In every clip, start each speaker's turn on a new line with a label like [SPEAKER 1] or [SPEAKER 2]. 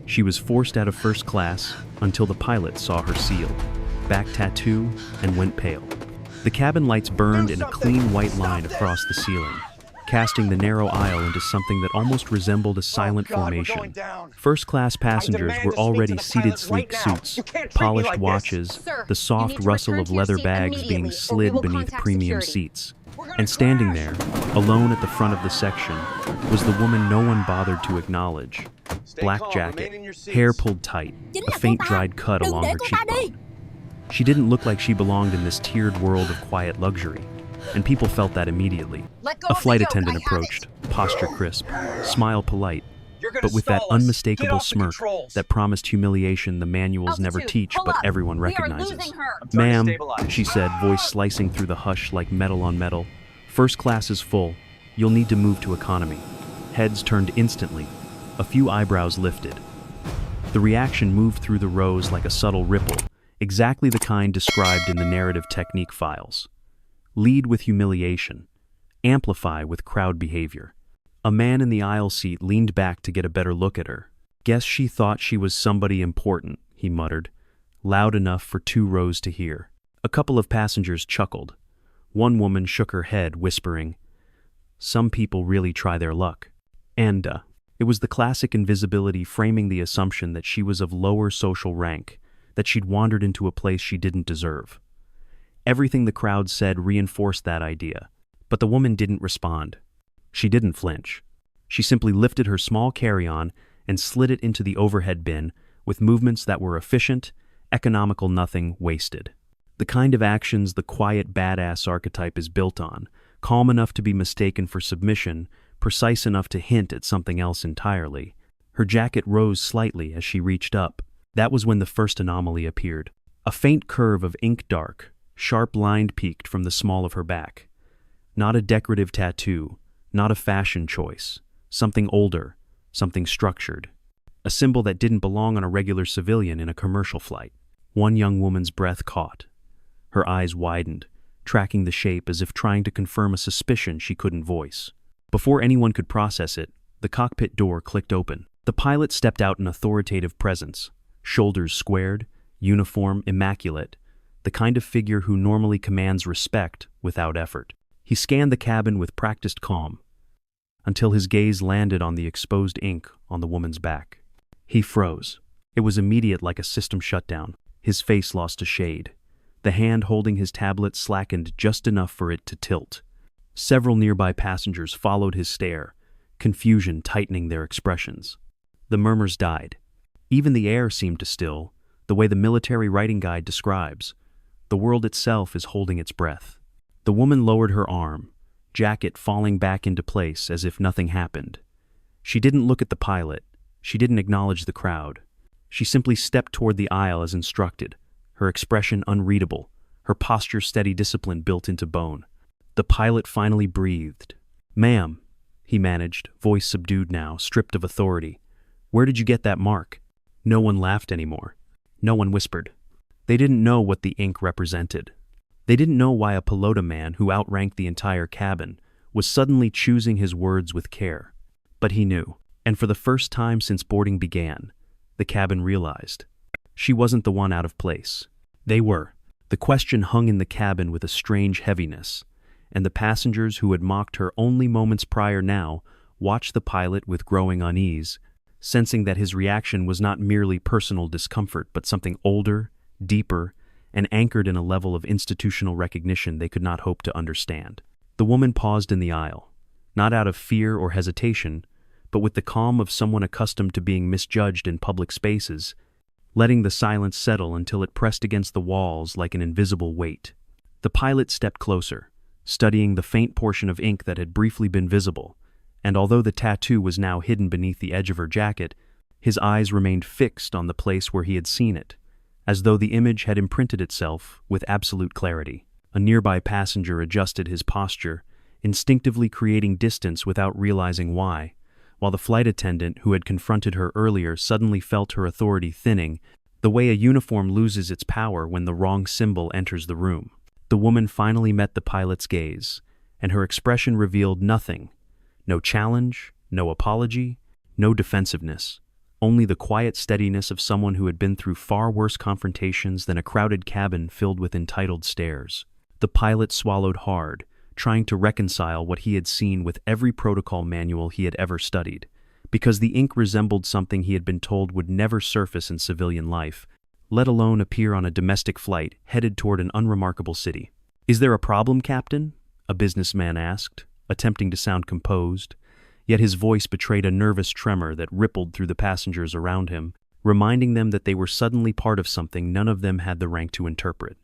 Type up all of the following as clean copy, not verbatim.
[SPEAKER 1] She was forced out of first class until the pilot saw her seal, back tattoo, and went pale. The cabin lights burned in a clean white line across the ceiling, casting the narrow aisle into something that almost resembled a silent formation. First-class passengers were already seated sleek suits, polished watches, the soft rustle of leather bags being slid beneath premium seats. And standing there, alone at the front of the section, was the woman no one bothered to acknowledge. Black jacket, hair pulled tight, a faint dried cut along her cheekbone. She didn't look like she belonged in this tiered world of quiet luxury, and people felt that immediately. A flight attendant approached, posture crisp, smile polite, but with that unmistakable smirk that promised humiliation the manuals never teach but everyone recognizes. "Ma'am," she said, voice slicing through the hush like metal on metal, "first class is full. You'll need to move to economy." Heads turned instantly, a few eyebrows lifted. The reaction moved through the rows like a subtle ripple, exactly the kind described in the narrative technique files. Lead with humiliation. Amplify with crowd behavior. A man in the aisle seat leaned back to get a better look at her. "Guess she thought she was somebody important," he muttered, loud enough for 2 rows to hear. A couple of passengers chuckled. One woman shook her head, whispering, "Some people really try their luck." And, it was the classic invisibility framing the assumption that she was of lower social rank, that she'd wandered into a place she didn't deserve. Everything the crowd said reinforced that idea, but the woman didn't respond. She didn't flinch. She simply lifted her small carry-on and slid it into the overhead bin with movements that were efficient, economical, nothing wasted. The kind of actions the quiet badass archetype is built on, calm enough to be mistaken for submission, precise enough to hint at something else entirely. Her jacket rose slightly as she reached up. That was when the first anomaly appeared. A faint curve of ink dark, sharp-lined peaked from the small of her back. Not a decorative tattoo, not a fashion choice. Something older, something structured. A symbol that didn't belong on a regular civilian in a commercial flight. One young woman's breath caught. Her eyes widened, tracking the shape as if trying to confirm a suspicion she couldn't voice. Before anyone could process it, the cockpit door clicked open. The pilot stepped out in authoritative presence, shoulders squared, uniform immaculate, the kind of figure who normally commands respect without effort. He scanned the cabin with practiced calm, until his gaze landed on the exposed ink on the woman's back. He froze. It was immediate, like a system shutdown. His face lost a shade. The hand holding his tablet slackened just enough for it to tilt. Several nearby passengers followed his stare, confusion tightening their expressions. The murmurs died. Even the air seemed to still, the way the military writing guide describes. The world itself is holding its breath. The woman lowered her arm, jacket falling back into place as if nothing happened. She didn't look at the pilot. She didn't acknowledge the crowd. She simply stepped toward the aisle as instructed, her expression unreadable, her posture steady discipline built into bone. The pilot finally breathed. "Ma'am," he managed, voice subdued now, stripped of authority. "Where did you get that mark?" No one laughed anymore. No one whispered. They didn't know what the ink represented. They didn't know why a pelota man who outranked the entire cabin was suddenly choosing his words with care. But he knew, and for the first time since boarding began, the cabin realized. She wasn't the one out of place. They were. The question hung in the cabin with a strange heaviness, and the passengers who had mocked her only moments prior now watched the pilot with growing unease, sensing that his reaction was not merely personal discomfort but something older, deeper, and anchored in a level of institutional recognition they could not hope to understand. The woman paused in the aisle, not out of fear or hesitation, but with the calm of someone accustomed to being misjudged in public spaces, letting the silence settle until it pressed against the walls like an invisible weight. The pilot stepped closer, studying the faint portion of ink that had briefly been visible, and although the tattoo was now hidden beneath the edge of her jacket, his eyes remained fixed on the place where he had seen it, as though the image had imprinted itself with absolute clarity. A nearby passenger adjusted his posture, instinctively creating distance without realizing why, while the flight attendant who had confronted her earlier suddenly felt her authority thinning, the way a uniform loses its power when the wrong symbol enters the room. The woman finally met the pilot's gaze, and her expression revealed nothing. No challenge, no apology, no defensiveness. only the quiet steadiness of someone who had been through far worse confrontations than a crowded cabin filled with entitled stares. The pilot swallowed hard, trying to reconcile what he had seen with every protocol manual he had ever studied, because the ink resembled something he had been told would never surface in civilian life, let alone appear on a domestic flight headed toward an unremarkable city. "Is there a problem, Captain?" a businessman asked, attempting to sound composed, yet his voice betrayed a nervous tremor that rippled through the passengers around him, reminding them that they were suddenly part of something none of them had the rank to interpret.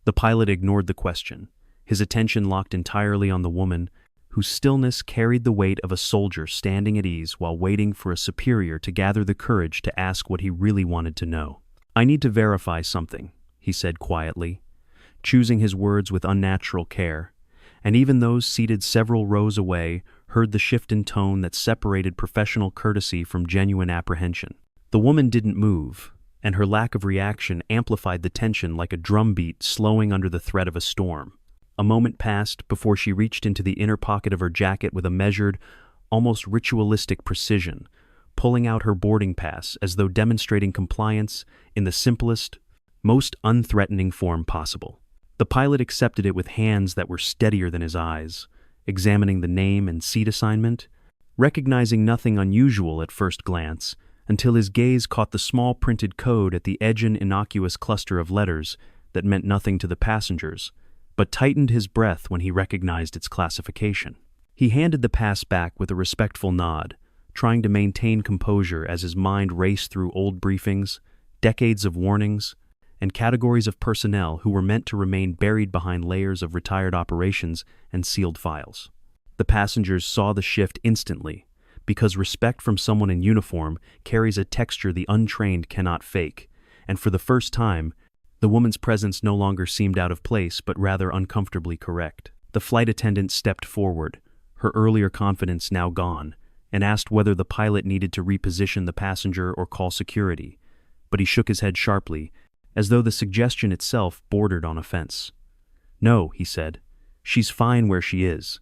[SPEAKER 1] The pilot ignored the question, his attention locked entirely on the woman, whose stillness carried the weight of a soldier standing at ease while waiting for a superior to gather the courage to ask what he really wanted to know. "I need to verify something," he said quietly, choosing his words with unnatural care, and even those seated several rows away heard the shift in tone that separated professional courtesy from genuine apprehension. The woman didn't move, and her lack of reaction amplified the tension like a drumbeat slowing under the threat of a storm. A moment passed before she reached into the inner pocket of her jacket with a measured, almost ritualistic precision, pulling out her boarding pass as though demonstrating compliance in the simplest, most unthreatening form possible. The pilot accepted it with hands that were steadier than his eyes, examining the name and seat assignment, recognizing nothing unusual at first glance, until his gaze caught the small printed code at the edge an innocuous cluster of letters that meant nothing to the passengers, but tightened his breath when he recognized its classification. He handed the pass back with a respectful nod, trying to maintain composure as his mind raced through old briefings, decades of warnings, and categories of personnel who were meant to remain buried behind layers of retired operations and sealed files. The passengers saw the shift instantly, because respect from someone in uniform carries a texture the untrained cannot fake, and for the first time, the woman's presence no longer seemed out of place but rather uncomfortably correct. The flight attendant stepped forward, her earlier confidence now gone, and asked whether the pilot needed to reposition the passenger or call security, but he shook his head sharply, as though the suggestion itself bordered on offense. "No," he said, "she's fine where she is,"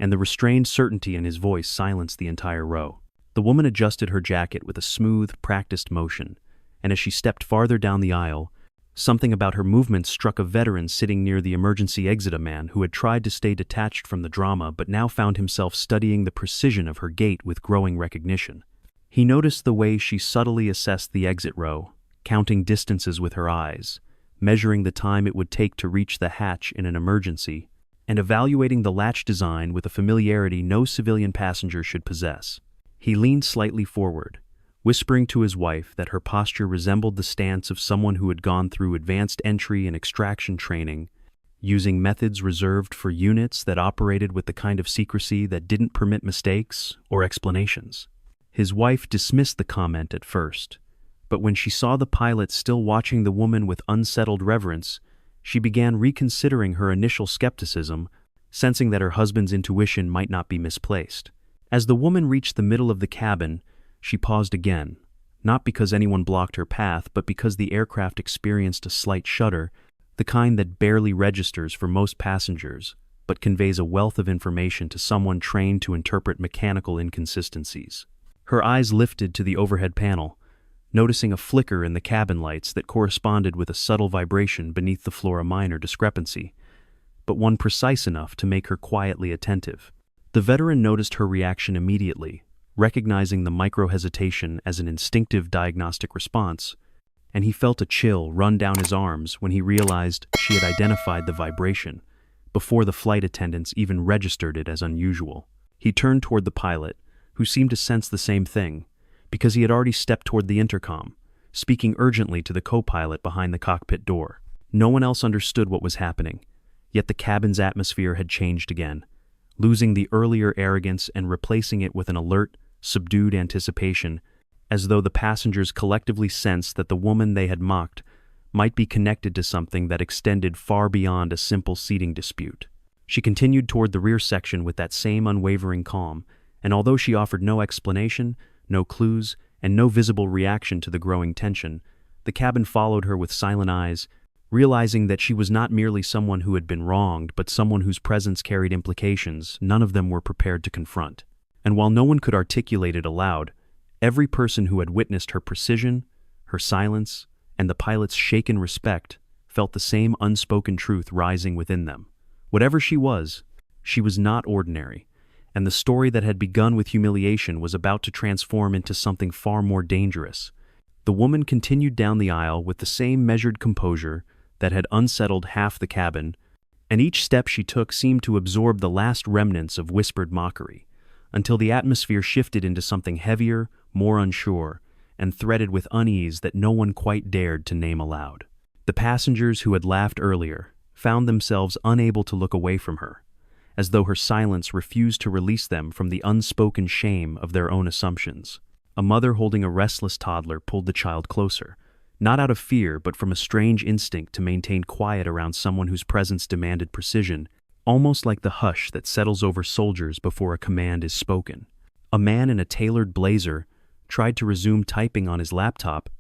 [SPEAKER 1] and the restrained certainty in his voice silenced the entire row. The woman adjusted her jacket with a smooth, practiced motion, and as she stepped farther down the aisle, something about her movements struck a veteran sitting near the emergency exit, a man who had tried to stay detached from the drama but now found himself studying the precision of her gait with growing recognition. He noticed the way she subtly assessed the exit row, counting distances with her eyes, measuring the time it would take to reach the hatch in an emergency, and evaluating the latch design with a familiarity no civilian passenger should possess. He leaned slightly forward, whispering to his wife that her posture resembled the stance of someone who had gone through advanced entry and extraction training, using methods reserved for units that operated with the kind of secrecy that didn't permit mistakes or explanations. His wife dismissed the comment at first, but when she saw the pilot still watching the woman with unsettled reverence, she began reconsidering her initial skepticism, sensing that her husband's intuition might not be misplaced. As the woman reached the middle of the cabin, she paused again, not because anyone blocked her path, but because the aircraft experienced a slight shudder, the kind that barely registers for most passengers, but conveys a wealth of information to someone trained to interpret mechanical inconsistencies. Her eyes lifted to the overhead panel, noticing a flicker in the cabin lights that corresponded with a subtle vibration beneath the floor, a minor discrepancy, but one precise enough to make her quietly attentive. The veteran noticed her reaction immediately, recognizing the micro-hesitation as an instinctive diagnostic response, and he felt a chill run down his arms when he realized she had identified the vibration, before the flight attendants even registered it as unusual. He turned toward the pilot, who seemed to sense the same thing, because he had already stepped toward the intercom, speaking urgently to the co-pilot behind the cockpit door. No one else understood what was happening, yet the cabin's atmosphere had changed again, losing the earlier arrogance and replacing it with an alert, subdued anticipation, as though the passengers collectively sensed that the woman they had mocked might be connected to something that extended far beyond a simple seating dispute. She continued toward the rear section with that same unwavering calm, and although she offered no explanation, no clues, and no visible reaction to the growing tension, the cabin followed her with silent eyes, realizing that she was not merely someone who had been wronged, but someone whose presence carried implications none of them were prepared to confront. And while no one could articulate it aloud, Every person who had witnessed her precision, her silence, and the pilot's shaken respect felt the same unspoken truth rising within them. Whatever she was not ordinary, and the story that had begun with humiliation was about to transform into something far more dangerous. The woman continued down the aisle with the same measured composure that had unsettled half the cabin, and each step she took seemed to absorb the last remnants of whispered mockery, until the atmosphere shifted into something heavier, more unsure, and threaded with unease that no one quite dared to name aloud. The passengers who had laughed earlier found themselves unable to look away from her, as though her silence refused to release them from the unspoken shame of their own assumptions. A mother holding a restless toddler pulled the child closer, not out of fear but from a strange instinct to maintain quiet around someone whose presence demanded precision, almost like the hush that settles over soldiers before a command is spoken. A man in a tailored blazer tried to resume typing on his laptop,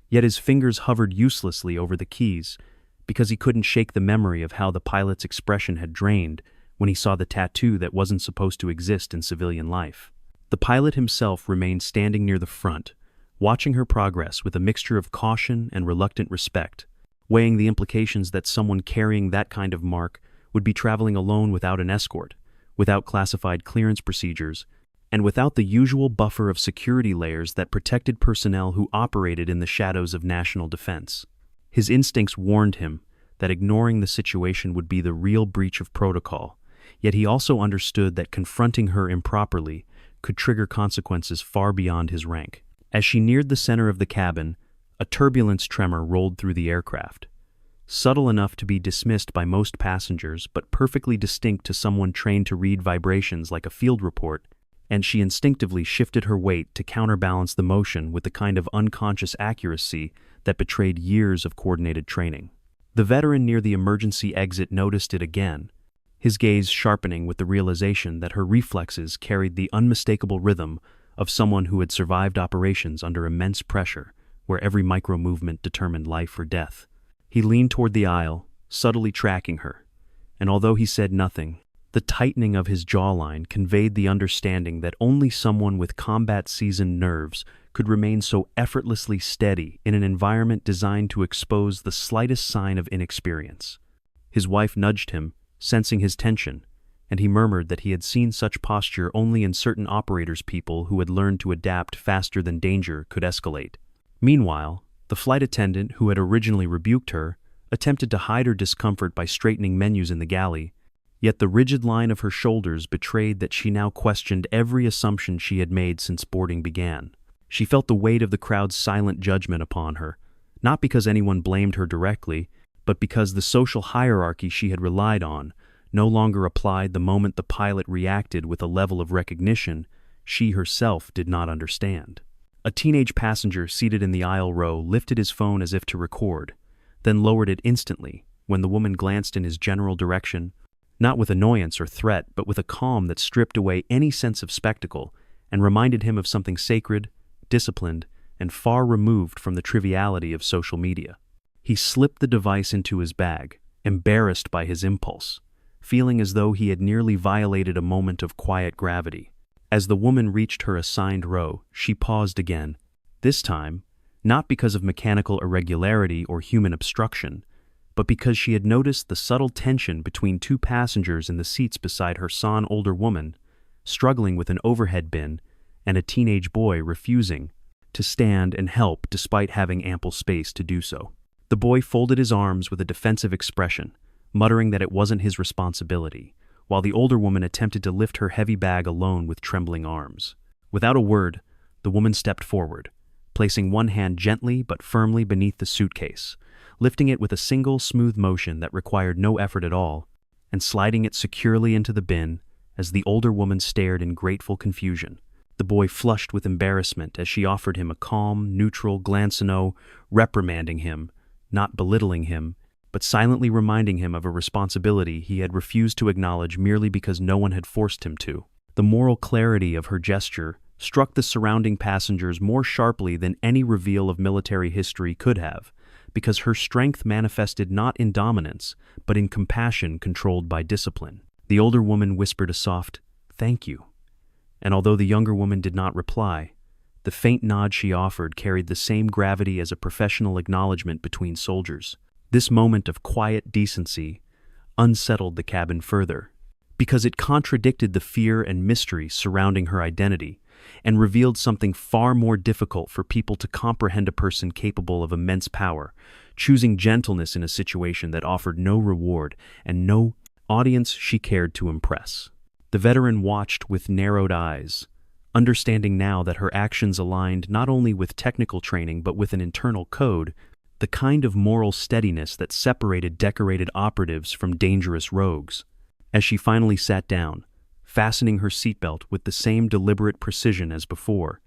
[SPEAKER 1] yet his fingers hovered uselessly over the keys because he couldn't shake the memory of how the pilot's expression had drained when he saw the tattoo that wasn't supposed to exist in civilian life. The pilot himself remained standing near the front, watching her progress with a mixture of caution and reluctant respect, weighing the implications that someone carrying that kind of mark would be traveling alone without an escort, without classified clearance procedures, and without the usual buffer of security layers that protected personnel who operated in the shadows of national defense. His instincts warned him that ignoring the situation would be the real breach of protocol, yet he also understood that confronting her improperly could trigger consequences far beyond his rank. As she neared the center of the cabin, a turbulence tremor rolled through the aircraft, subtle enough to be dismissed by most passengers but perfectly distinct to someone trained to read vibrations like a field report, and she instinctively shifted her weight to counterbalance the motion with the kind of unconscious accuracy that betrayed years of coordinated training. The veteran near the emergency exit noticed it again, his gaze sharpening with the realization that her reflexes carried the unmistakable rhythm of someone who had survived operations under immense pressure, where every micro-movement determined life or death. He leaned toward the aisle, subtly tracking her, and although he said nothing, the tightening of his jawline conveyed the understanding that only someone with combat-seasoned nerves could remain so effortlessly steady in an environment designed to expose the slightest sign of inexperience. His wife nudged him, sensing his tension, and he murmured that he had seen such posture only in certain operators' people who had learned to adapt faster than danger could escalate. Meanwhile, the flight attendant who had originally rebuked her attempted to hide her discomfort by straightening menus in the galley, yet the rigid line of her shoulders betrayed that she now questioned every assumption she had made since boarding began. She felt the weight of the crowd's silent judgment upon her, not because anyone blamed her directly, but because the social hierarchy she had relied on no longer applied the moment the pilot reacted with a level of recognition she herself did not understand. A teenage passenger seated in the aisle row lifted his phone as if to record, then lowered it instantly when the woman glanced in his general direction, not with annoyance or threat, but with a calm that stripped away any sense of spectacle and reminded him of something sacred, disciplined, and far removed from the triviality of social media. He slipped the device into his bag, embarrassed by his impulse, feeling as though he had nearly violated a moment of quiet gravity. As the woman reached her assigned row, she paused again, this time, not because of mechanical irregularity or human obstruction, but because she had noticed the subtle tension between two passengers in the seats beside her son, older woman, struggling with an overhead bin, and a teenage boy refusing to stand and help despite having ample space to do so. The boy folded his arms with a defensive expression, muttering that it wasn't his responsibility, while the older woman attempted to lift her heavy bag alone with trembling arms. Without a word, the woman stepped forward, placing one hand gently but firmly beneath the suitcase, lifting it with a single smooth motion that required no effort at all, and sliding it securely into the bin as the older woman stared in grateful confusion. The boy flushed with embarrassment as she offered him a calm, neutral glance, reprimanding him, not belittling him, but silently reminding him of a responsibility he had refused to acknowledge merely because no one had forced him to. The moral clarity of her gesture struck the surrounding passengers more sharply than any reveal of military history could have, because her strength manifested not in dominance, but in compassion controlled by discipline. The older woman whispered a soft, "Thank you," and although the younger woman did not reply, The faint nod she offered carried the same gravity as a professional acknowledgement between soldiers. This moment of quiet decency unsettled the cabin further, because it contradicted the fear and mystery surrounding her identity and revealed something far more difficult for people to comprehend: a person capable of immense power, choosing gentleness in a situation that offered no reward and no audience she cared to impress. The veteran watched with narrowed eyes, understanding now that her actions aligned not only with technical training but with an internal code, the kind of moral steadiness that separated decorated operatives from dangerous rogues. As she finally sat down, fastening her seatbelt with the same deliberate precision as before,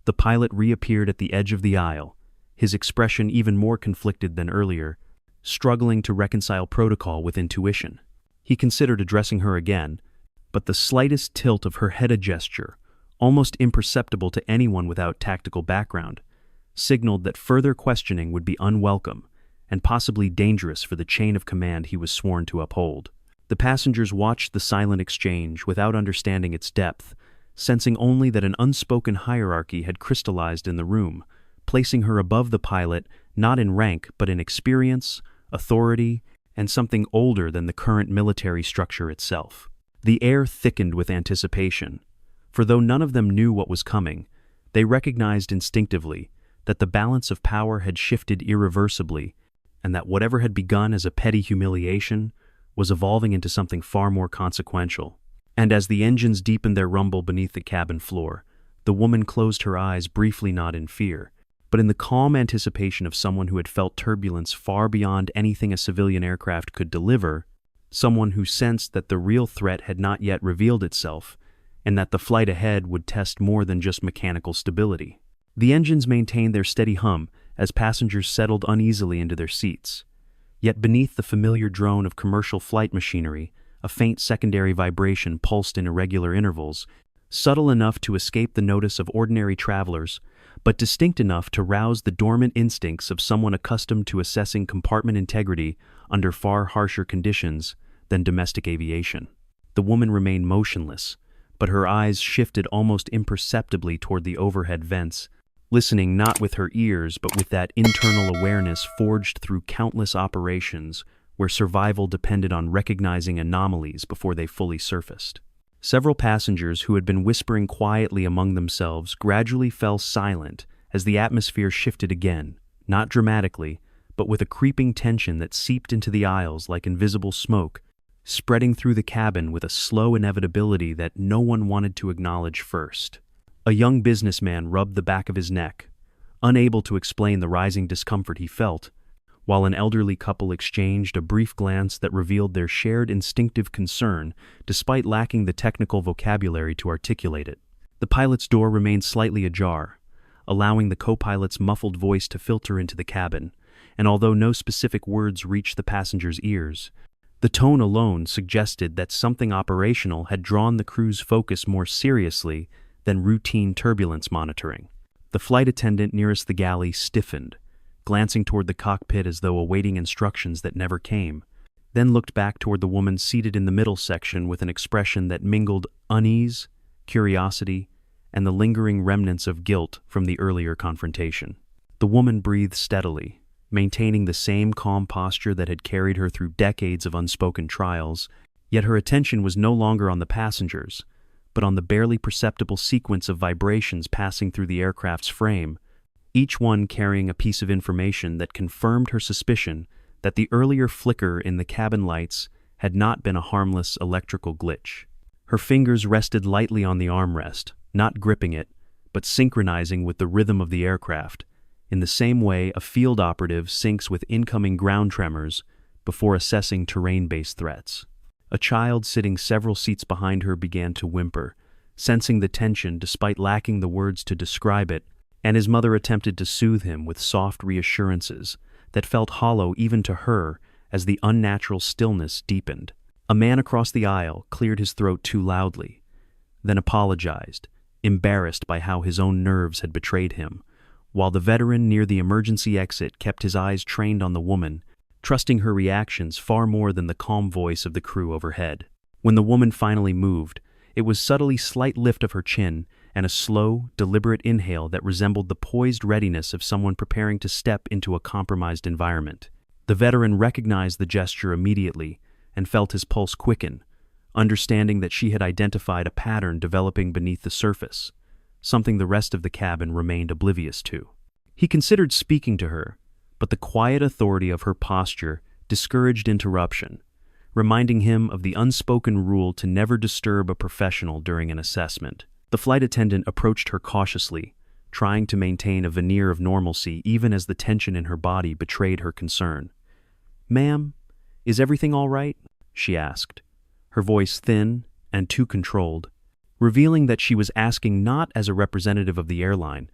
[SPEAKER 1] the pilot reappeared at the edge of the aisle, his expression even more conflicted than earlier, struggling to reconcile protocol with intuition. He considered addressing her again, but the slightest tilt of her head, a gesture, almost imperceptible to anyone without tactical background, signaled that further questioning would be unwelcome and possibly dangerous for the chain of command he was sworn to uphold. The passengers watched the silent exchange without understanding its depth, sensing only that an unspoken hierarchy had crystallized in the room, placing her above the pilot not in rank but in experience, authority, and something older than the current military structure itself. The air thickened with anticipation, for though none of them knew what was coming, they recognized instinctively that the balance of power had shifted irreversibly, and that whatever had begun as a petty humiliation was evolving into something far more consequential. And as the engines deepened their rumble beneath the cabin floor, the woman closed her eyes briefly, not in fear, but in the calm anticipation of someone who had felt turbulence far beyond anything a civilian aircraft could deliver, someone who sensed that the real threat had not yet revealed itself, and that the flight ahead would test more than just mechanical stability. The engines maintained their steady hum as passengers settled uneasily into their seats. Yet beneath the familiar drone of commercial flight machinery, a faint secondary vibration pulsed in irregular intervals, subtle enough to escape the notice of ordinary travelers, but distinct enough to rouse the dormant instincts of someone accustomed to assessing compartment integrity under far harsher conditions than domestic aviation. The woman remained motionless, but her eyes shifted almost imperceptibly toward the overhead vents, listening not with her ears but with that internal awareness forged through countless operations where survival depended on recognizing anomalies before they fully surfaced. Several passengers who had been whispering quietly among themselves gradually fell silent as the atmosphere shifted again, not dramatically, but with a creeping tension that seeped into the aisles like invisible smoke, spreading through the cabin with a slow inevitability that no one wanted to acknowledge first. A young businessman rubbed the back of his neck, unable to explain the rising discomfort he felt, while an elderly couple exchanged a brief glance that revealed their shared instinctive concern despite lacking the technical vocabulary to articulate it. The pilot's door remained slightly ajar, allowing the co-pilot's muffled voice to filter into the cabin, and although no specific words reached the passengers' ears, the tone alone suggested that something operational had drawn the crew's focus more seriously than routine turbulence monitoring. The flight attendant nearest the galley stiffened, glancing toward the cockpit as though awaiting instructions that never came, then looked back toward the woman seated in the middle section with an expression that mingled unease, curiosity, and the lingering remnants of guilt from the earlier confrontation. The woman breathed steadily, maintaining the same calm posture that had carried her through decades of unspoken trials, yet her attention was no longer on the passengers, but on the barely perceptible sequence of vibrations passing through the aircraft's frame, each one carrying a piece of information that confirmed her suspicion that the earlier flicker in the cabin lights had not been a harmless electrical glitch. Her fingers rested lightly on the armrest, not gripping it, but synchronizing with the rhythm of the aircraft, in the same way a field operative syncs with incoming ground tremors before assessing terrain-based threats. A child sitting several seats behind her began to whimper, sensing the tension despite lacking the words to describe it, and his mother attempted to soothe him with soft reassurances that felt hollow even to her as the unnatural stillness deepened. A man across the aisle cleared his throat too loudly, then apologized, embarrassed by how his own nerves had betrayed him, while the veteran near the emergency exit kept his eyes trained on the woman, trusting her reactions far more than the calm voice of the crew overhead. When the woman finally moved, it was subtly slight lift of her chin and a slow, deliberate inhale that resembled the poised readiness of someone preparing to step into a compromised environment. The veteran recognized the gesture immediately and felt his pulse quicken, understanding that she had identified a pattern developing beneath the surface, something the rest of the cabin remained oblivious to. He considered speaking to her, but the quiet authority of her posture discouraged interruption, reminding him of the unspoken rule to never disturb a professional during an assessment. The flight attendant approached her cautiously, trying to maintain a veneer of normalcy even as the tension in her body betrayed her concern. "Ma'am, is everything all right?" she asked, her voice thin and too controlled, revealing that she was asking not as a representative of the airline,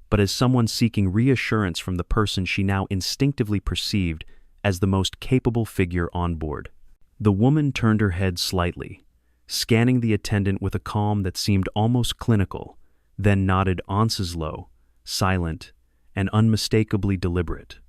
[SPEAKER 1] but as someone seeking reassurance from the person she now instinctively perceived as the most capable figure on board. The woman turned her head slightly, scanning the attendant with a calm that seemed almost clinical, then nodded ounces low, silent, and unmistakably deliberate.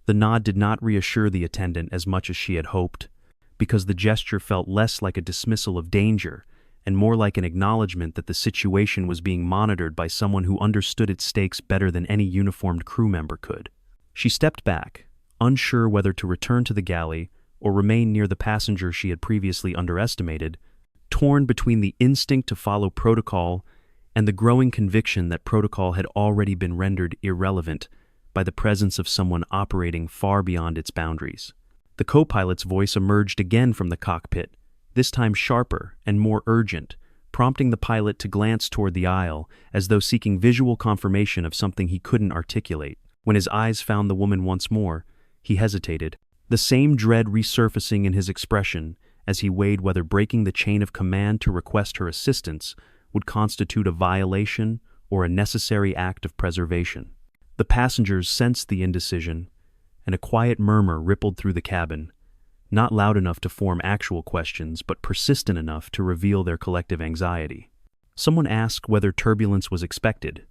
[SPEAKER 1] The nod did not reassure the attendant as much as she had hoped, because the gesture felt less like a dismissal of danger and more like an acknowledgement that the situation was being monitored by someone who understood its stakes better than any uniformed crew member could. She stepped back, unsure whether to return to the galley or remain near the passenger she had previously underestimated, torn between the instinct to follow protocol and the growing conviction that protocol had already been rendered irrelevant by the presence of someone operating far beyond its boundaries. The co-pilot's voice emerged again from the cockpit, this time sharper and more urgent, prompting the pilot to glance toward the aisle as though seeking visual confirmation of something he couldn't articulate. When his eyes found the woman once more, he hesitated, the same dread resurfacing in his expression as he weighed whether breaking the chain of command to request her assistance would constitute a violation or a necessary act of preservation. The passengers sensed the indecision, and a quiet murmur rippled through the cabin, not loud enough to form actual questions, but persistent enough to reveal their collective anxiety. Someone asked whether turbulence was expected.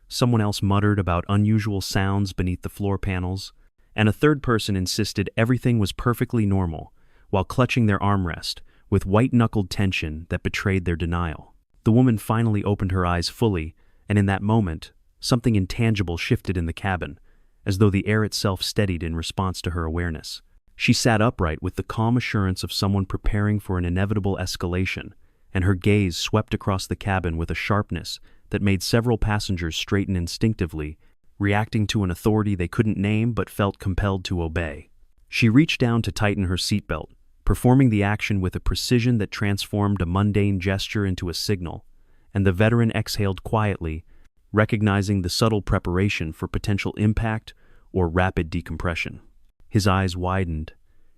[SPEAKER 1] Someone else muttered about unusual sounds beneath the floor panels, and a third person insisted everything was perfectly normal, while clutching their armrest with white-knuckled tension that betrayed their denial. The woman finally opened her eyes fully, and in that moment, something intangible shifted in the cabin, as though the air itself steadied in response to her awareness. She sat upright with the calm assurance of someone preparing for an inevitable escalation, and her gaze swept across the cabin with a sharpness that made several passengers straighten instinctively, reacting to an authority they couldn't name but felt compelled to obey. She reached down to tighten her seatbelt, performing the action with a precision that transformed a mundane gesture into a signal, and the veteran exhaled quietly, recognizing the subtle preparation for potential impact or rapid decompression. His eyes widened,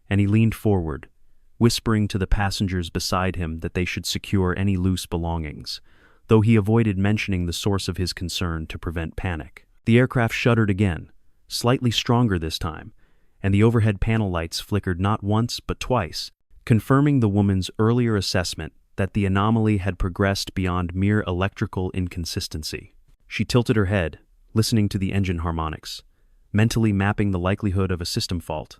[SPEAKER 1] and he leaned forward, whispering to the passengers beside him that they should secure any loose belongings, though he avoided mentioning the source of his concern to prevent panic. The aircraft shuddered again, slightly stronger this time, and the overhead panel lights flickered not once but twice, confirming the woman's earlier assessment that the anomaly had progressed beyond mere electrical inconsistency. She tilted her head, listening to the engine harmonics, mentally mapping the likelihood of a system fault,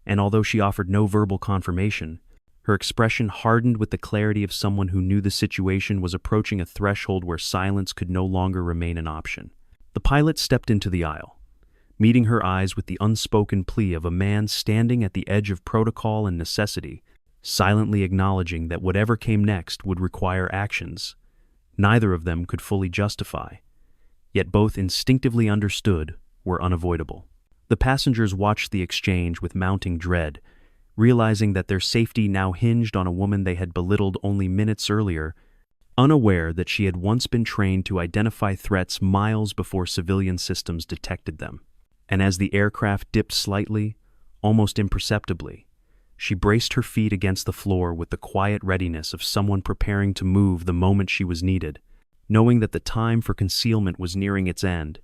[SPEAKER 1] and although she offered no verbal confirmation, her expression hardened with the clarity of someone who knew the situation was approaching a threshold where silence could no longer remain an option. The pilot stepped into the aisle, meeting her eyes with the unspoken plea of a man standing at the edge of protocol and necessity, silently acknowledging that whatever came next would require actions neither of them could fully justify, yet both instinctively understood were unavoidable. The passengers watched the exchange with mounting dread, realizing that their safety now hinged on a woman they had belittled only minutes earlier, unaware that she had once been trained to identify threats miles before civilian systems detected them. And as the aircraft dipped slightly, almost imperceptibly, she braced her feet against the floor with the quiet readiness of someone preparing to move the moment she was needed, knowing that the time for concealment was nearing its end,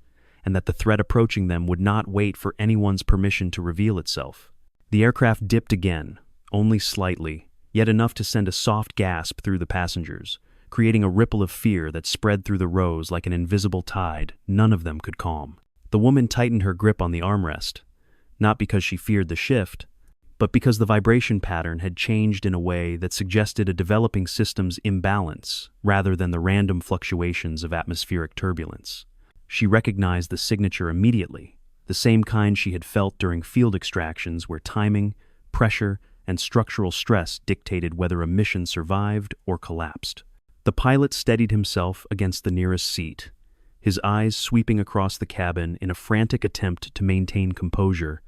[SPEAKER 1] and that the threat approaching them would not wait for anyone's permission to reveal itself. The aircraft dipped again, only slightly, yet enough to send a soft gasp through the passengers, creating a ripple of fear that spread through the rows like an invisible tide none of them could calm. The woman tightened her grip on the armrest, not because she feared the shift, but because the vibration pattern had changed in a way that suggested a developing system's imbalance rather than the random fluctuations of atmospheric turbulence. She recognized the signature immediately, the same kind she had felt during field extractions where timing, pressure, and structural stress dictated whether a mission survived or collapsed. The pilot steadied himself against the nearest seat, his eyes sweeping across the cabin in a frantic attempt to maintain composure,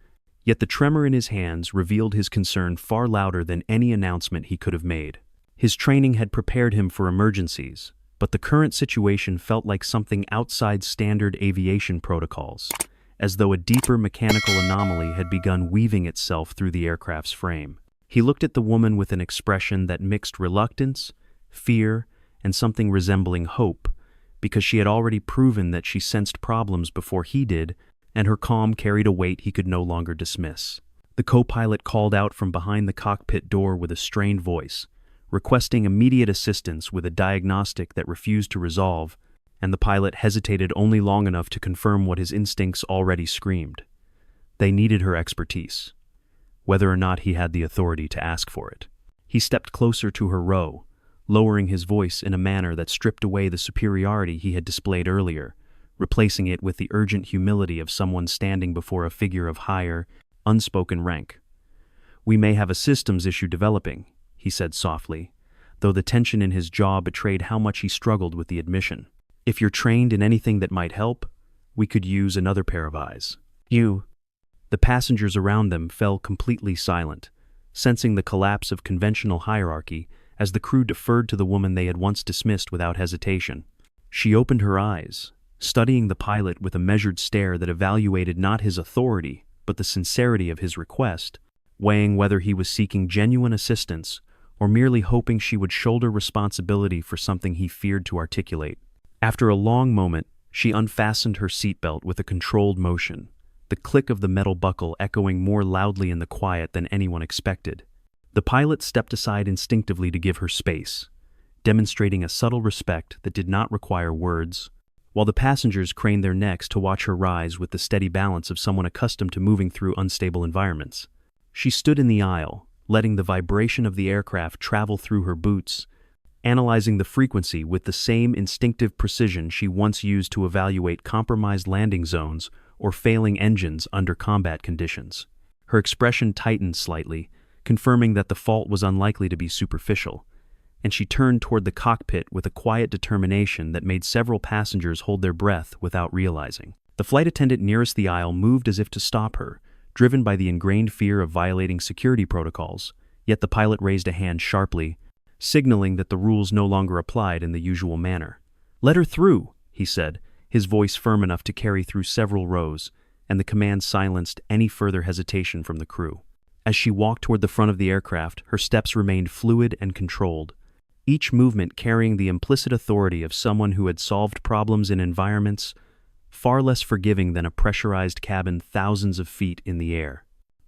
[SPEAKER 1] yet the tremor in his hands revealed his concern far louder than any announcement he could have made. His training had prepared him for emergencies, but the current situation felt like something outside standard aviation protocols, as though a deeper mechanical anomaly had begun weaving itself through the aircraft's frame. He looked at the woman with an expression that mixed reluctance, fear, and something resembling hope, because she had already proven that she sensed problems before he did, and her calm carried a weight he could no longer dismiss. The co-pilot called out from behind the cockpit door with a strained voice, requesting immediate assistance with a diagnostic that refused to resolve, and the pilot hesitated only long enough to confirm what his instincts already screamed. They needed her expertise, whether or not he had the authority to ask for it. He stepped closer to her row, lowering his voice in a manner that stripped away the superiority he had displayed earlier, replacing it with the urgent humility of someone standing before a figure of higher, unspoken rank. "We may have a systems issue developing," he said softly, though the tension in his jaw betrayed how much he struggled with the admission. "If you're trained in anything that might help, we could use another pair of eyes." "You." The passengers around them fell completely silent, sensing the collapse of conventional hierarchy as the crew deferred to the woman they had once dismissed without hesitation. She opened her eyes, studying the pilot with a measured stare that evaluated not his authority, but the sincerity of his request, weighing whether he was seeking genuine assistance or merely hoping she would shoulder responsibility for something he feared to articulate. After a long moment, she unfastened her seatbelt with a controlled motion, the click of the metal buckle echoing more loudly in the quiet than anyone expected. The pilot stepped aside instinctively to give her space, demonstrating a subtle respect that did not require words, while the passengers craned their necks to watch her rise with the steady balance of someone accustomed to moving through unstable environments. She stood in the aisle, letting the vibration of the aircraft travel through her boots, analyzing the frequency with the same instinctive precision she once used to evaluate compromised landing zones or failing engines under combat conditions. Her expression tightened slightly, confirming that the fault was unlikely to be superficial, and she turned toward the cockpit with a quiet determination that made several passengers hold their breath without realizing. The flight attendant nearest the aisle moved as if to stop her, driven by the ingrained fear of violating security protocols, yet the pilot raised a hand sharply, signaling that the rules no longer applied in the usual manner. "Let her through," he said, his voice firm enough to carry through several rows, and the command silenced any further hesitation from the crew. As she walked toward the front of the aircraft, her steps remained fluid and controlled, each movement carrying the implicit authority of someone who had solved problems in environments far less forgiving than a pressurized cabin thousands of feet in the air.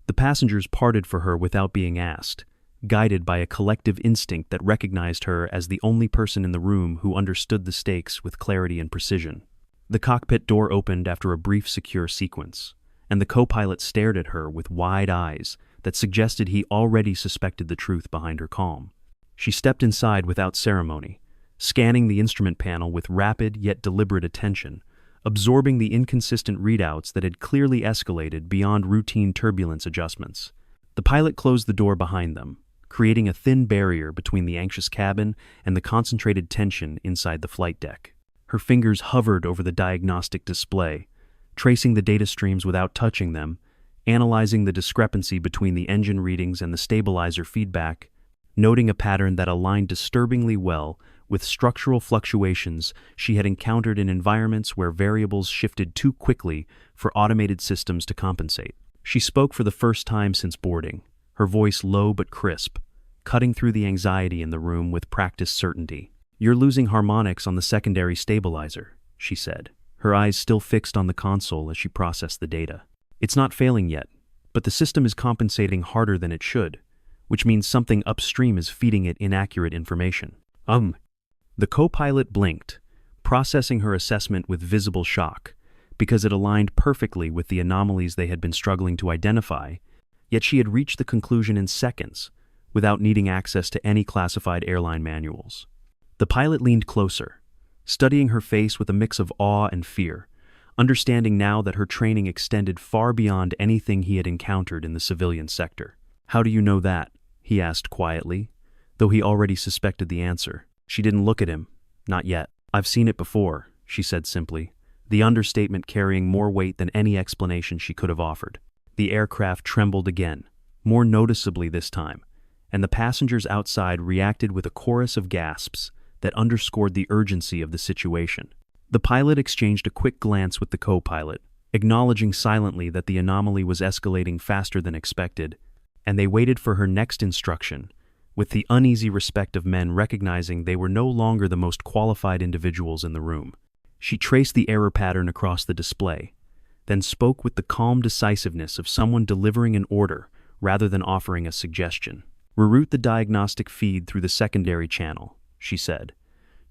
[SPEAKER 1] The passengers parted for her without being asked, guided by a collective instinct that recognized her as the only person in the room who understood the stakes with clarity and precision. The cockpit door opened after a brief secure sequence, and the co-pilot stared at her with wide eyes that suggested he already suspected the truth behind her calm. She stepped inside without ceremony, scanning the instrument panel with rapid yet deliberate attention, absorbing the inconsistent readouts that had clearly escalated beyond routine turbulence adjustments. The pilot closed the door behind them, creating a thin barrier between the anxious cabin and the concentrated tension inside the flight deck. Her fingers hovered over the diagnostic display, tracing the data streams without touching them, analyzing the discrepancy between the engine readings and the stabilizer feedback, noting a pattern that aligned disturbingly well with structural fluctuations she had encountered in environments where variables shifted too quickly for automated systems to compensate. She spoke for the first time since boarding, her voice low but crisp, cutting through the anxiety in the room with practiced certainty. "You're losing harmonics on the secondary stabilizer," she said, her eyes still fixed on the console as she processed the data. "It's not failing yet, but the system is compensating harder than it should, which means something upstream is feeding it inaccurate information." The co-pilot blinked, processing her assessment with visible shock, because it aligned perfectly with the anomalies they had been struggling to identify, Yet she had reached the conclusion in seconds, without needing access to any classified airline manuals. The pilot leaned closer, studying her face with a mix of awe and fear, understanding now that her training extended far beyond anything he had encountered in the civilian sector. "How do you know that?" he asked quietly, though he already suspected the answer. She didn't look at him. "Not yet. I've seen it before," she said simply, the understatement carrying more weight than any explanation she could have offered. The aircraft trembled again, more noticeably this time, and the passengers outside reacted with a chorus of gasps that underscored the urgency of the situation. The pilot exchanged a quick glance with the co-pilot, acknowledging silently that the anomaly was escalating faster than expected, and they waited for her next instruction, with the uneasy respect of men recognizing they were no longer the most qualified individuals in the room. She traced the error pattern across the display, then spoke with the calm decisiveness of someone delivering an order rather than offering a suggestion. "Reroute the diagnostic feed through the secondary channel," she said.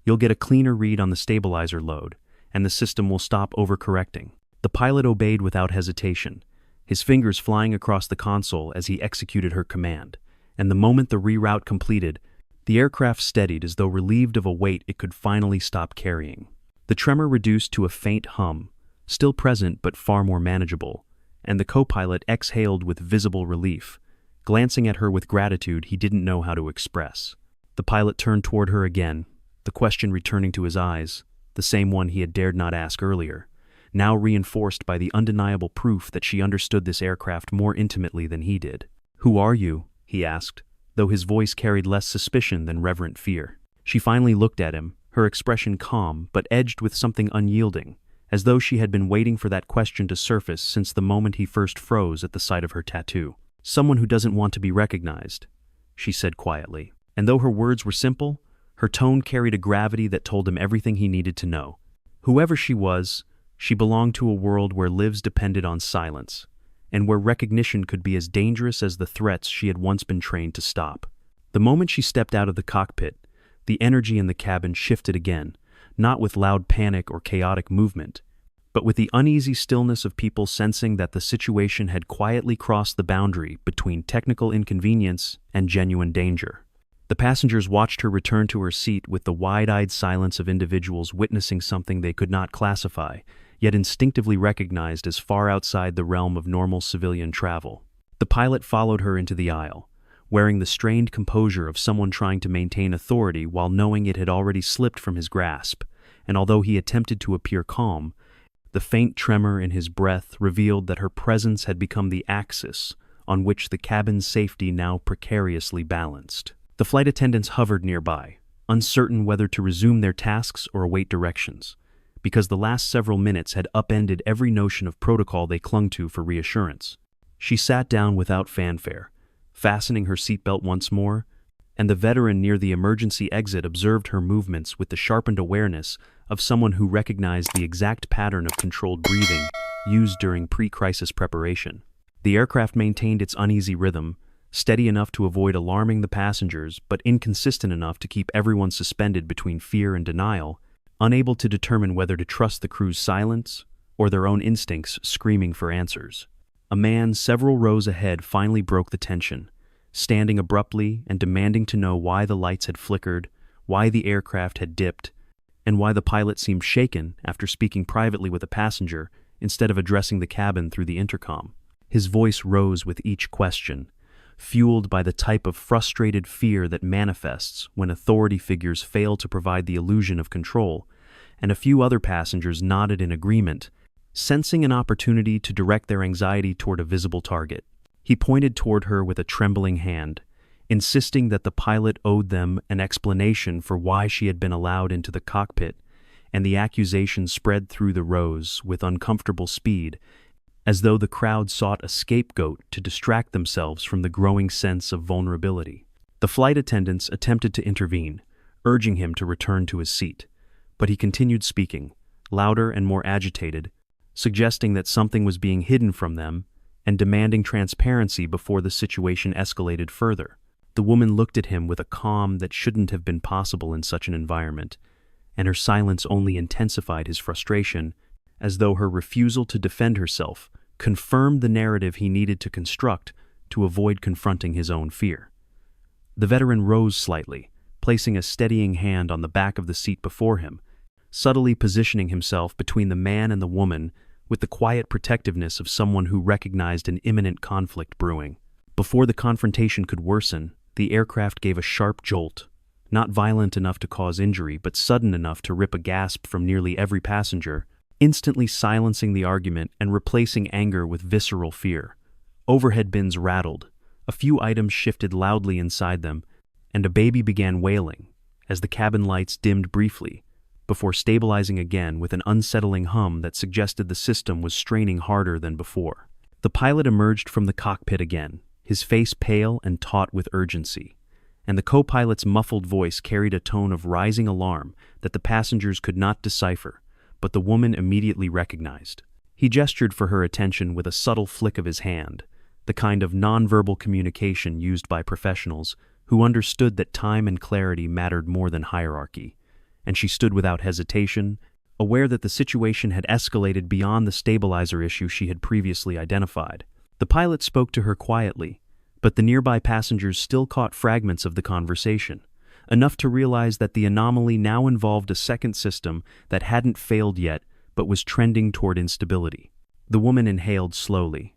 [SPEAKER 1] "You'll get a cleaner read on the stabilizer load, and the system will stop overcorrecting." The pilot obeyed without hesitation, his fingers flying across the console as he executed her command, and the moment the reroute completed, the aircraft steadied as though relieved of a weight it could finally stop carrying. The tremor reduced to a faint hum, still present but far more manageable, and the co-pilot exhaled with visible relief, glancing at her with gratitude he didn't know how to express. The pilot turned toward her again, the question returning to his eyes, the same one he had dared not ask earlier, now reinforced by the undeniable proof that she understood this aircraft more intimately than he did. "Who are you?" he asked, though his voice carried less suspicion than reverent fear. She finally looked at him, her expression calm but edged with something unyielding, as though she had been waiting for that question to surface since the moment he first froze at the sight of her tattoo. "Someone who doesn't want to be recognized," she said quietly. And though her words were simple, her tone carried a gravity that told him everything he needed to know. Whoever she was, she belonged to a world where lives depended on silence, and where recognition could be as dangerous as the threats she had once been trained to stop. The moment she stepped out of the cockpit, the energy in the cabin shifted again, not with loud panic or chaotic movement, but with the uneasy stillness of people sensing that the situation had quietly crossed the boundary between technical inconvenience and genuine danger. The passengers watched her return to her seat with the wide-eyed silence of individuals witnessing something they could not classify, yet instinctively recognized as far outside the realm of normal civilian travel. The pilot followed her into the aisle, wearing the strained composure of someone trying to maintain authority while knowing it had already slipped from his grasp, and although he attempted to appear calm, the faint tremor in his breath revealed that her presence had become the axis on which the cabin's safety now precariously balanced. The flight attendants hovered nearby, uncertain whether to resume their tasks or await directions, because the last several minutes had upended every notion of protocol they clung to for reassurance. She sat down without fanfare, fastening her seatbelt once more, and the veteran near the emergency exit observed her movements with the sharpened awareness of someone who recognized the exact pattern of controlled breathing used during pre-crisis preparation. The aircraft maintained its uneasy rhythm, steady enough to avoid alarming the passengers but inconsistent enough to keep everyone suspended between fear and denial, unable to determine whether to trust the crew's silence or their own instincts screaming for answers. A man several rows ahead finally broke the tension, standing abruptly and demanding to know why the lights had flickered, why the aircraft had dipped, and why the pilot seemed shaken after speaking privately with a passenger instead of addressing the cabin through the intercom. His voice rose with each question, fueled by the type of frustrated fear that manifests when authority figures fail to provide the illusion of control, and a few other passengers nodded in agreement, sensing an opportunity to direct their anxiety toward a visible target. He pointed toward her with a trembling hand, insisting that the pilot owed them an explanation for why she had been allowed into the cockpit, and the accusation spread through the rows with uncomfortable speed, as though the crowd sought a scapegoat to distract themselves from the growing sense of vulnerability. The flight attendants attempted to intervene, urging him to return to his seat, but he continued speaking, louder and more agitated, suggesting that something was being hidden from them and demanding transparency before the situation escalated further. The woman looked at him with a calm that shouldn't have been possible in such an environment, and her silence only intensified his frustration, as though her refusal to defend herself confirmed the narrative he needed to construct to avoid confronting his own fear. The veteran rose slightly, placing a steadying hand on the back of the seat before him, subtly positioning himself between the man and the woman with the quiet protectiveness of someone who recognized an imminent conflict brewing. Before the confrontation could worsen, the aircraft gave a sharp jolt, not violent enough to cause injury, but sudden enough to rip a gasp from nearly every passenger, instantly silencing the argument and replacing anger with visceral fear. Overhead bins rattled, a few items shifted loudly inside them, and a baby began wailing as the cabin lights dimmed briefly, before stabilizing again with an unsettling hum that suggested the system was straining harder than before. The pilot emerged from the cockpit again, his face pale and taut with urgency, and the co-pilot's muffled voice carried a tone of rising alarm that the passengers could not decipher, but the woman immediately recognized. He gestured for her attention with a subtle flick of his hand, the kind of nonverbal communication used by professionals who understood that time and clarity mattered more than hierarchy, and she stood without hesitation, aware that the situation had escalated beyond the stabilizer issue she had previously identified. The pilot spoke to her quietly, but the nearby passengers still caught fragments of the conversation, enough to realize that the anomaly now involved a second system that hadn't failed yet but was trending toward instability. The woman inhaled slowly,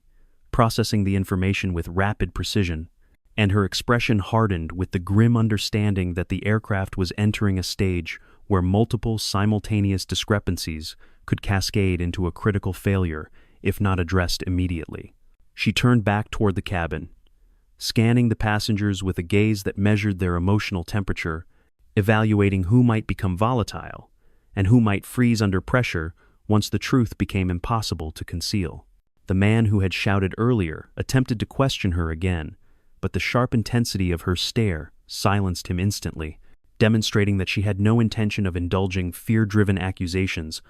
[SPEAKER 1] processing the information with rapid precision, and her expression hardened with the grim understanding that the aircraft was entering a stage where multiple simultaneous discrepancies could cascade into a critical failure if not addressed immediately. She turned back toward the cabin, scanning the passengers with a gaze that measured their emotional temperature, evaluating who might become volatile and who might freeze under pressure once the truth became impossible to conceal. The man who had shouted earlier attempted to question her again, but the sharp intensity of her stare silenced him instantly, demonstrating that she had no intention of indulging fear-driven accusations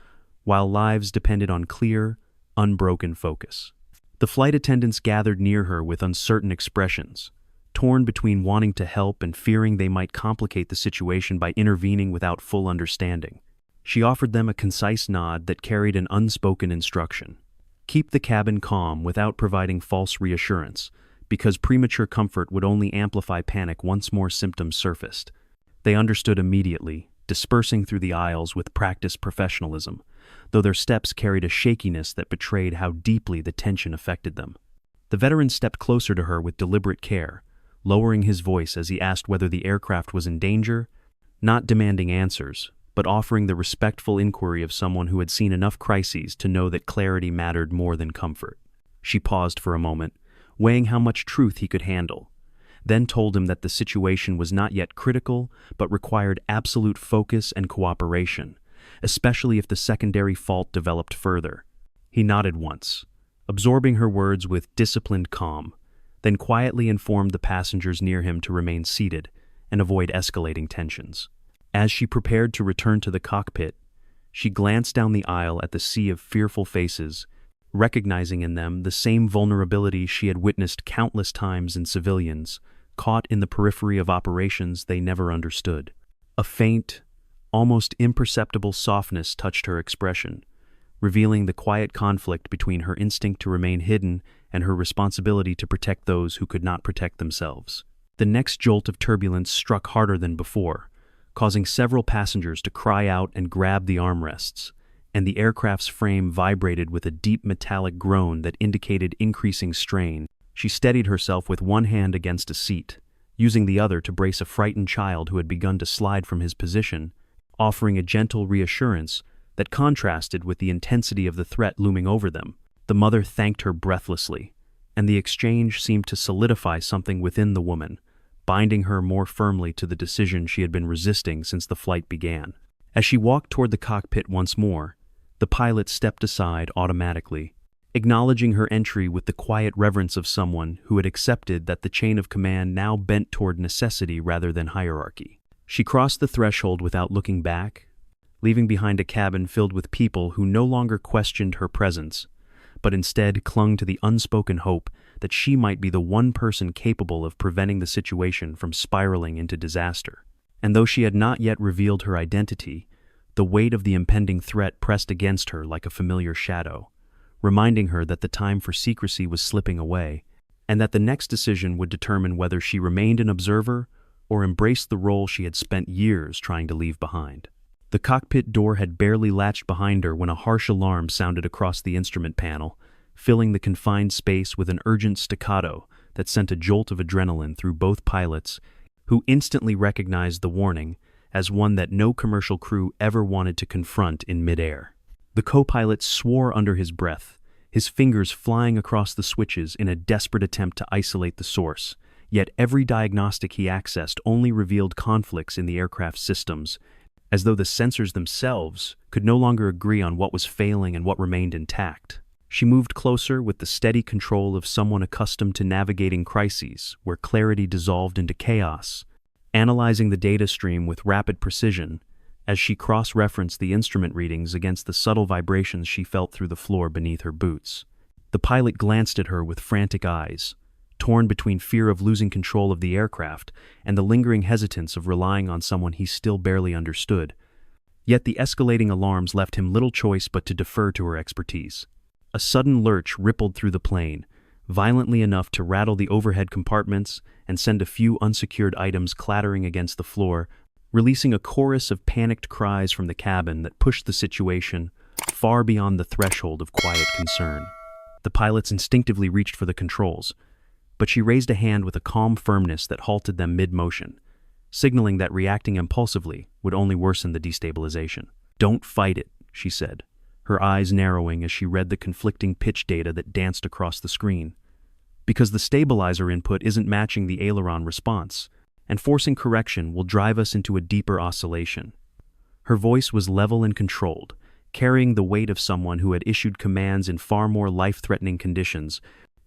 [SPEAKER 1] while lives depended on clear, unbroken focus. The flight attendants gathered near her with uncertain expressions, torn between wanting to help and fearing they might complicate the situation by intervening without full understanding. She offered them a concise nod that carried an unspoken instruction: keep the cabin calm without providing false reassurance, because premature comfort would only amplify panic once more symptoms surfaced. They understood immediately, dispersing through the aisles with practiced professionalism, though their steps carried a shakiness that betrayed how deeply the tension affected them. The veteran stepped closer to her with deliberate care, lowering his voice as he asked whether the aircraft was in danger, not demanding answers, but offering the respectful inquiry of someone who had seen enough crises to know that clarity mattered more than comfort. She paused for a moment, weighing how much truth he could handle, then told him that the situation was not yet critical but required absolute focus and cooperation, especially if the secondary fault developed further. He nodded once, absorbing her words with disciplined calm, then quietly informed the passengers near him to remain seated and avoid escalating tensions. As she prepared to return to the cockpit, she glanced down the aisle at the sea of fearful faces, recognizing in them the same vulnerability she had witnessed countless times in civilians, caught in the periphery of operations they never understood. A faint, almost imperceptible softness touched her expression, revealing the quiet conflict between her instinct to remain hidden and her responsibility to protect those who could not protect themselves. The next jolt of turbulence struck harder than before, causing several passengers to cry out and grab the armrests, and the aircraft's frame vibrated with a deep metallic groan that indicated increasing strain. She steadied herself with one hand against a seat, using the other to brace a frightened child who had begun to slide from his position, offering a gentle reassurance that contrasted with the intensity of the threat looming over them. The mother thanked her breathlessly, and the exchange seemed to solidify something within the woman, binding her more firmly to the decision she had been resisting since the flight began. As she walked toward the cockpit once more, the pilot stepped aside automatically, acknowledging her entry with the quiet reverence of someone who had accepted that the chain of command now bent toward necessity rather than hierarchy. She crossed the threshold without looking back, leaving behind a cabin filled with people who no longer questioned her presence, but instead clung to the unspoken hope that she might be the one person capable of preventing the situation from spiraling into disaster. And though she had not yet revealed her identity, the weight of the impending threat pressed against her like a familiar shadow, reminding her that the time for secrecy was slipping away, and that the next decision would determine whether she remained an observer or embraced the role she had spent years trying to leave behind. The cockpit door had barely latched behind her when a harsh alarm sounded across the instrument panel, filling the confined space with an urgent staccato that sent a jolt of adrenaline through both pilots, who instantly recognized the warning as one that no commercial crew ever wanted to confront in midair. The co-pilot swore under his breath, his fingers flying across the switches in a desperate attempt to isolate the source, yet every diagnostic he accessed only revealed conflicts in the aircraft's systems, as though the sensors themselves could no longer agree on what was failing and what remained intact. She moved closer with the steady control of someone accustomed to navigating crises where clarity dissolved into chaos, analyzing the data stream with rapid precision as she cross-referenced the instrument readings against the subtle vibrations she felt through the floor beneath her boots. The pilot glanced at her with frantic eyes, torn between fear of losing control of the aircraft and the lingering hesitance of relying on someone he still barely understood. Yet the escalating alarms left him little choice but to defer to her expertise. A sudden lurch rippled through the plane, violently enough to rattle the overhead compartments and send a few unsecured items clattering against the floor, releasing a chorus of panicked cries from the cabin that pushed the situation far beyond the threshold of quiet concern. The pilots instinctively reached for the controls, but she raised a hand with a calm firmness that halted them mid-motion, signaling that reacting impulsively would only worsen the destabilization. "Don't fight it," she said, her eyes narrowing as she read the conflicting pitch data that danced across the screen. "Because the stabilizer input isn't matching the aileron response, and forcing correction will drive us into a deeper oscillation." Her voice was level and controlled, carrying the weight of someone who had issued commands in far more life-threatening conditions,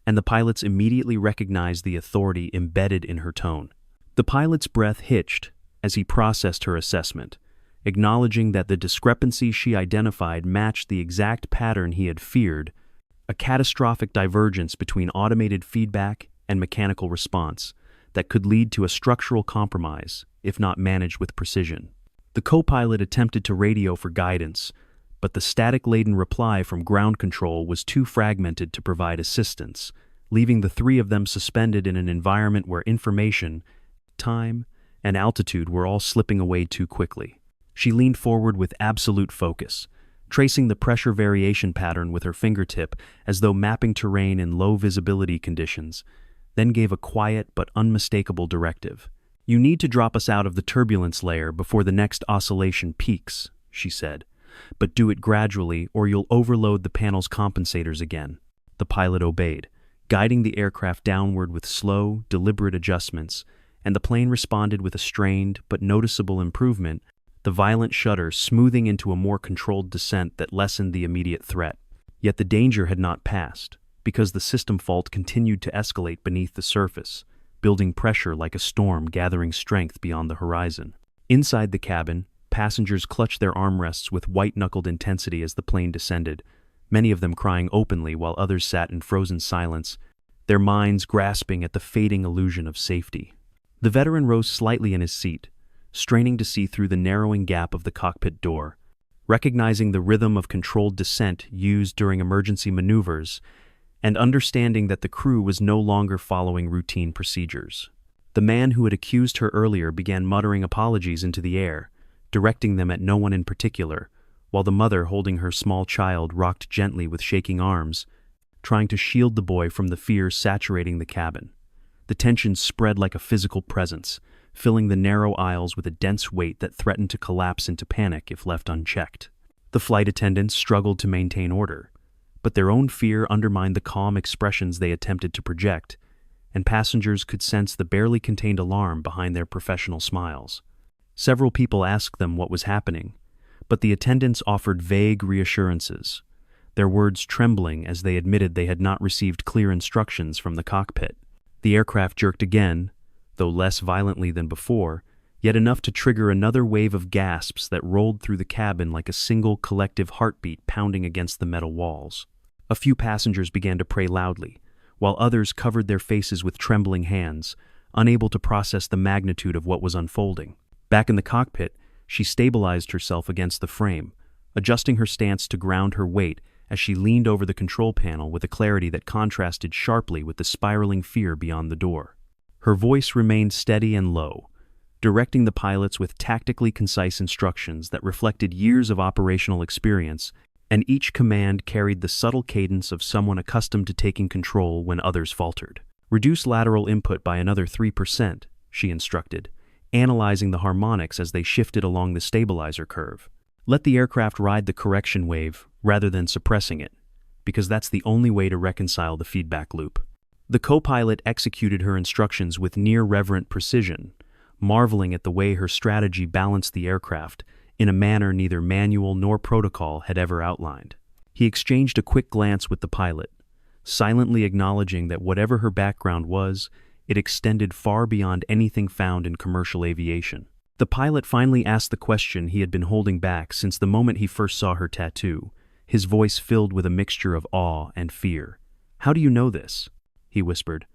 [SPEAKER 1] and the pilots immediately recognized the authority embedded in her tone. The pilot's breath hitched as he processed her assessment, acknowledging that the discrepancy she identified matched the exact pattern he had feared, a catastrophic divergence between automated feedback and mechanical response that could lead to a structural compromise if not managed with precision. The co-pilot attempted to radio for guidance, but the static-laden reply from ground control was too fragmented to provide assistance, leaving the three of them suspended in an environment where information, time, and altitude were all slipping away too quickly. She leaned forward with absolute focus, tracing the pressure variation pattern with her fingertip as though mapping terrain in low visibility conditions, then gave a quiet but unmistakable directive. "You need to drop us out of the turbulence layer before the next oscillation peaks," she said, "but do it gradually or you'll overload the panel's compensators again." The pilot obeyed, guiding the aircraft downward with slow, deliberate adjustments, and the plane responded with a strained but noticeable improvement, the violent shudder smoothing into a more controlled descent that lessened the immediate threat. Yet the danger had not passed, because the system fault continued to escalate beneath the surface, building pressure like a storm gathering strength beyond the horizon. Inside the cabin, passengers clutched their armrests with white-knuckled intensity as the plane descended, many of them crying openly while others sat in frozen silence, their minds grasping at the fading illusion of safety. The veteran rose slightly in his seat, straining to see through the narrowing gap of the cockpit door, recognizing the rhythm of controlled descent used during emergency maneuvers, and understanding that the crew was no longer following routine procedures. The man who had accused her earlier began muttering apologies into the air, directing them at no one in particular, while the mother holding her small child rocked gently with shaking arms, trying to shield the boy from the fear saturating the cabin. The tension spread like a physical presence, filling the narrow aisles with a dense weight that threatened to collapse into panic if left unchecked. The flight attendants struggled to maintain order, but their own fear undermined the calm expressions they attempted to project, and passengers could sense the barely contained alarm behind their professional smiles. Several people asked them what was happening, but the attendants offered vague reassurances, their words trembling as they admitted they had not received clear instructions from the cockpit. The aircraft jerked again, though less violently than before, yet enough to trigger another wave of gasps that rolled through the cabin like a single collective heartbeat pounding against the metal walls. A few passengers began to pray loudly, while others covered their faces with trembling hands, unable to process the magnitude of what was unfolding. Back in the cockpit, she stabilized herself against the frame, adjusting her stance to ground her weight as she leaned over the control panel with a clarity that contrasted sharply with the spiraling fear beyond the door. Her voice remained steady and low, directing the pilots with tactically concise instructions that reflected years of operational experience, and each command carried the subtle cadence of someone accustomed to taking control when others faltered. "Reduce lateral input by another 3%, she instructed, analyzing the harmonics as they shifted along the stabilizer curve. "Let the aircraft ride the correction wave rather than suppressing it, because that's the only way to reconcile the feedback loop." The co-pilot executed her instructions with near-reverent precision, marveling at the way her strategy balanced the aircraft in a manner neither manual nor protocol had ever outlined. He exchanged a quick glance with the pilot, silently acknowledging that whatever her background was, it extended far beyond anything found in commercial aviation. The pilot finally asked the question he had been holding back since the moment he first saw her tattoo, his voice filled with a mixture of awe and fear. "How do you know this?" he whispered.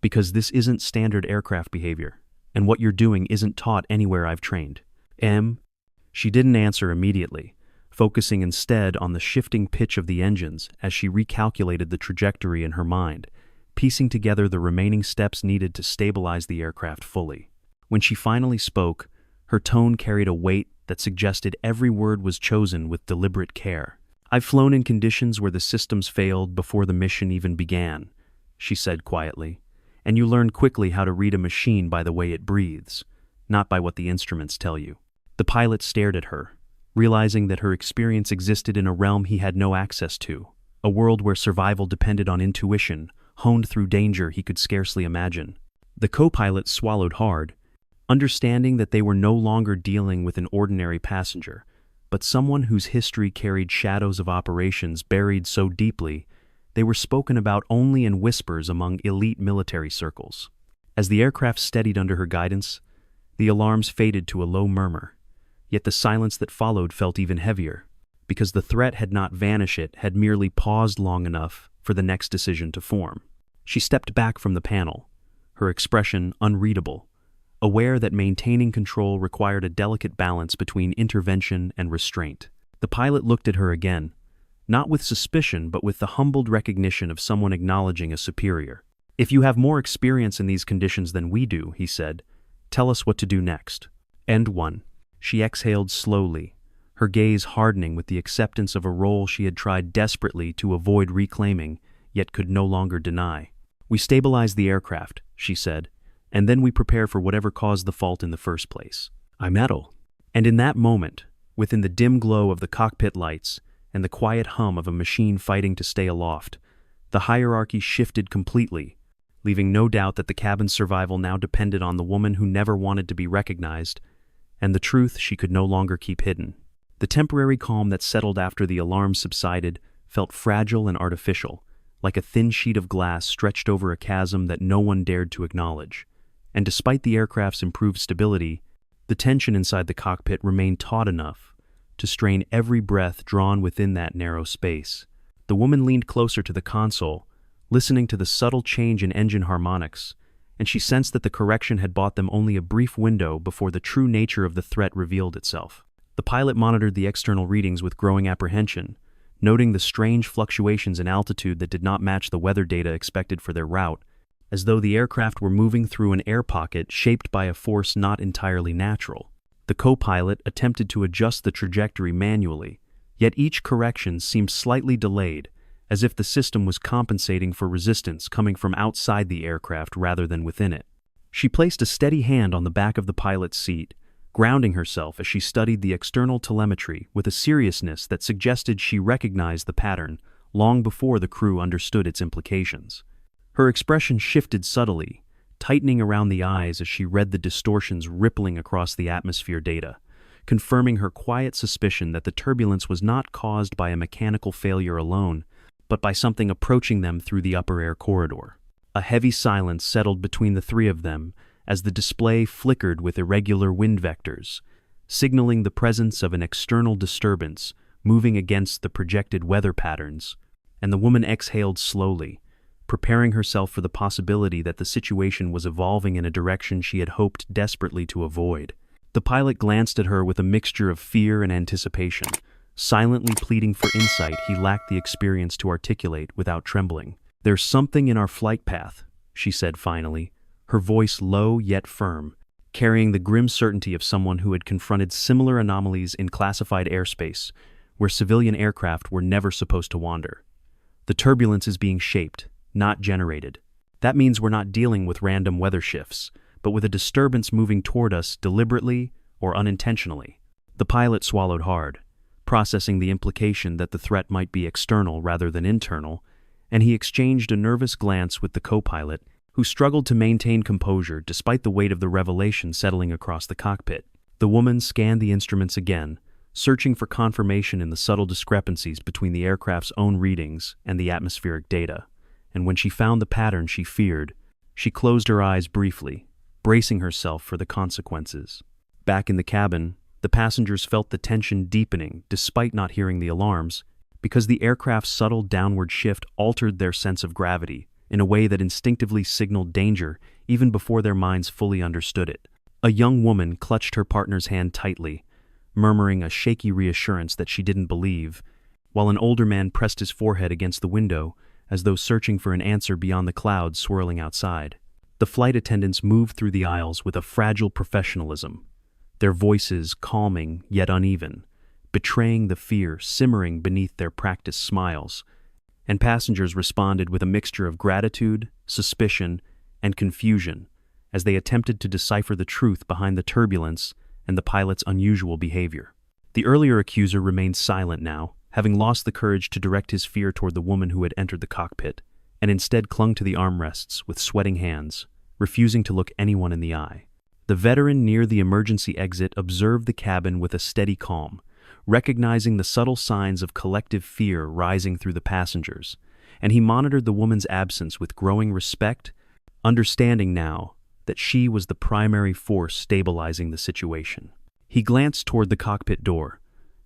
[SPEAKER 1] "Because this isn't standard aircraft behavior, and what you're doing isn't taught anywhere I've trained." She didn't answer immediately, focusing instead on the shifting pitch of the engines as she recalculated the trajectory in her mind, piecing together the remaining steps needed to stabilize the aircraft fully. When she finally spoke, her tone carried a weight that suggested every word was chosen with deliberate care. "I've flown in conditions where the systems failed before the mission even began," she said quietly, "and you learn quickly how to read a machine by the way it breathes, not by what the instruments tell you." The pilot stared at her, realizing that her experience existed in a realm he had no access to, a world where survival depended on intuition, honed through danger he could scarcely imagine. The co-pilot swallowed hard, understanding that they were no longer dealing with an ordinary passenger, but someone whose history carried shadows of operations buried so deeply they were spoken about only in whispers among elite military circles. As the aircraft steadied under her guidance, the alarms faded to a low murmur, yet the silence that followed felt even heavier, because the threat had not vanished, it had merely paused long enough for the next decision to form. She stepped back from the panel, her expression unreadable, aware that maintaining control required a delicate balance between intervention and restraint. The pilot looked at her again, not with suspicion but with the humbled recognition of someone acknowledging a superior. "If you have more experience in these conditions than we do," he said, "tell us what to do next." End 1. She exhaled slowly, her gaze hardening with the acceptance of a role she had tried desperately to avoid reclaiming, yet could no longer deny. "We stabilize the aircraft," she said, "and then we prepare for whatever caused the fault in the first place." "I'm metal." And in that moment, within the dim glow of the cockpit lights and the quiet hum of a machine fighting to stay aloft, the hierarchy shifted completely, leaving no doubt that the cabin's survival now depended on the woman who never wanted to be recognized, and the truth she could no longer keep hidden. The temporary calm that settled after the alarm subsided felt fragile and artificial, like a thin sheet of glass stretched over a chasm that no one dared to acknowledge. And despite the aircraft's improved stability, the tension inside the cockpit remained taut enough to strain every breath drawn within that narrow space. The woman leaned closer to the console, listening to the subtle change in engine harmonics, and she sensed that the correction had bought them only a brief window before the true nature of the threat revealed itself. The pilot monitored the external readings with growing apprehension, noting the strange fluctuations in altitude that did not match the weather data expected for their route, as though the aircraft were moving through an air pocket shaped by a force not entirely natural. The co-pilot attempted to adjust the trajectory manually, yet each correction seemed slightly delayed, as if the system was compensating for resistance coming from outside the aircraft rather than within it. She placed a steady hand on the back of the pilot's seat, grounding herself as she studied the external telemetry with a seriousness that suggested she recognized the pattern long before the crew understood its implications. Her expression shifted subtly, tightening around the eyes as she read the distortions rippling across the atmosphere data, confirming her quiet suspicion that the turbulence was not caused by a mechanical failure alone, but by something approaching them through the upper air corridor. A heavy silence settled between the three of them as the display flickered with irregular wind vectors, signaling the presence of an external disturbance moving against the projected weather patterns, and the woman exhaled slowly, preparing herself for the possibility that the situation was evolving in a direction she had hoped desperately to avoid. The pilot glanced at her with a mixture of fear and anticipation, Silently pleading for insight, he lacked the experience to articulate without trembling. "There's something in our flight path," she said finally, her voice low yet firm, carrying the grim certainty of someone who had confronted similar anomalies in classified airspace, where civilian aircraft were never supposed to wander. "The turbulence is being shaped, not generated. That means we're not dealing with random weather shifts, but with a disturbance moving toward us deliberately or unintentionally." The pilot swallowed hard, processing the implication that the threat might be external rather than internal, and he exchanged a nervous glance with the co-pilot, who struggled to maintain composure despite the weight of the revelation settling across the cockpit. The woman scanned the instruments again, searching for confirmation in the subtle discrepancies between the aircraft's own readings and the atmospheric data, and when she found the pattern she feared, she closed her eyes briefly, bracing herself for the consequences. Back in the cabin, the passengers felt the tension deepening despite not hearing the alarms, because the aircraft's subtle downward shift altered their sense of gravity in a way that instinctively signaled danger even before their minds fully understood it. A young woman clutched her partner's hand tightly, murmuring a shaky reassurance that she didn't believe, while an older man pressed his forehead against the window as though searching for an answer beyond the clouds swirling outside. The flight attendants moved through the aisles with a fragile professionalism, their voices calming yet uneven, betraying the fear simmering beneath their practiced smiles, and passengers responded with a mixture of gratitude, suspicion, and confusion as they attempted to decipher the truth behind the turbulence and the pilot's unusual behavior. The earlier accuser remained silent now, having lost the courage to direct his fear toward the woman who had entered the cockpit, and instead clung to the armrests with sweating hands, refusing to look anyone in the eye. The veteran near the emergency exit observed the cabin with a steady calm, recognizing the subtle signs of collective fear rising through the passengers, and he monitored the woman's absence with growing respect, understanding now that she was the primary force stabilizing the situation. He glanced toward the cockpit door,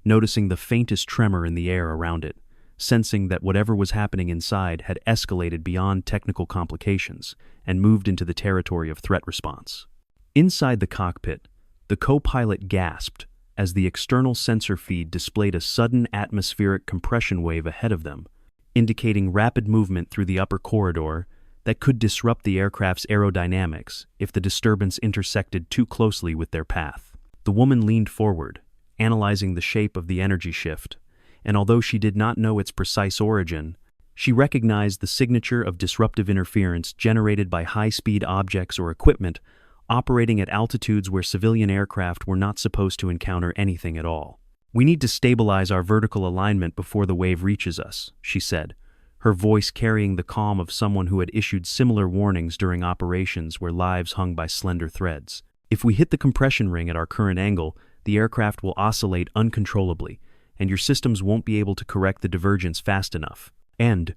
[SPEAKER 1] noticing the faintest tremor in the air around it, sensing that whatever was happening inside had escalated beyond technical complications and moved into the territory of threat response. Inside the cockpit, the co-pilot gasped as the external sensor feed displayed a sudden atmospheric compression wave ahead of them, indicating rapid movement through the upper corridor that could disrupt the aircraft's aerodynamics if the disturbance intersected too closely with their path. The woman leaned forward, analyzing the shape of the energy shift, and although she did not know its precise origin, she recognized the signature of disruptive interference generated by high-speed objects or equipment operating at altitudes where civilian aircraft were not supposed to encounter anything at all. "We need to stabilize our vertical alignment before the wave reaches us," she said, her voice carrying the calm of someone who had issued similar warnings during operations where lives hung by slender threads. "If we hit the compression ring at our current angle, the aircraft will oscillate uncontrollably, and your systems won't be able to correct the divergence fast enough." And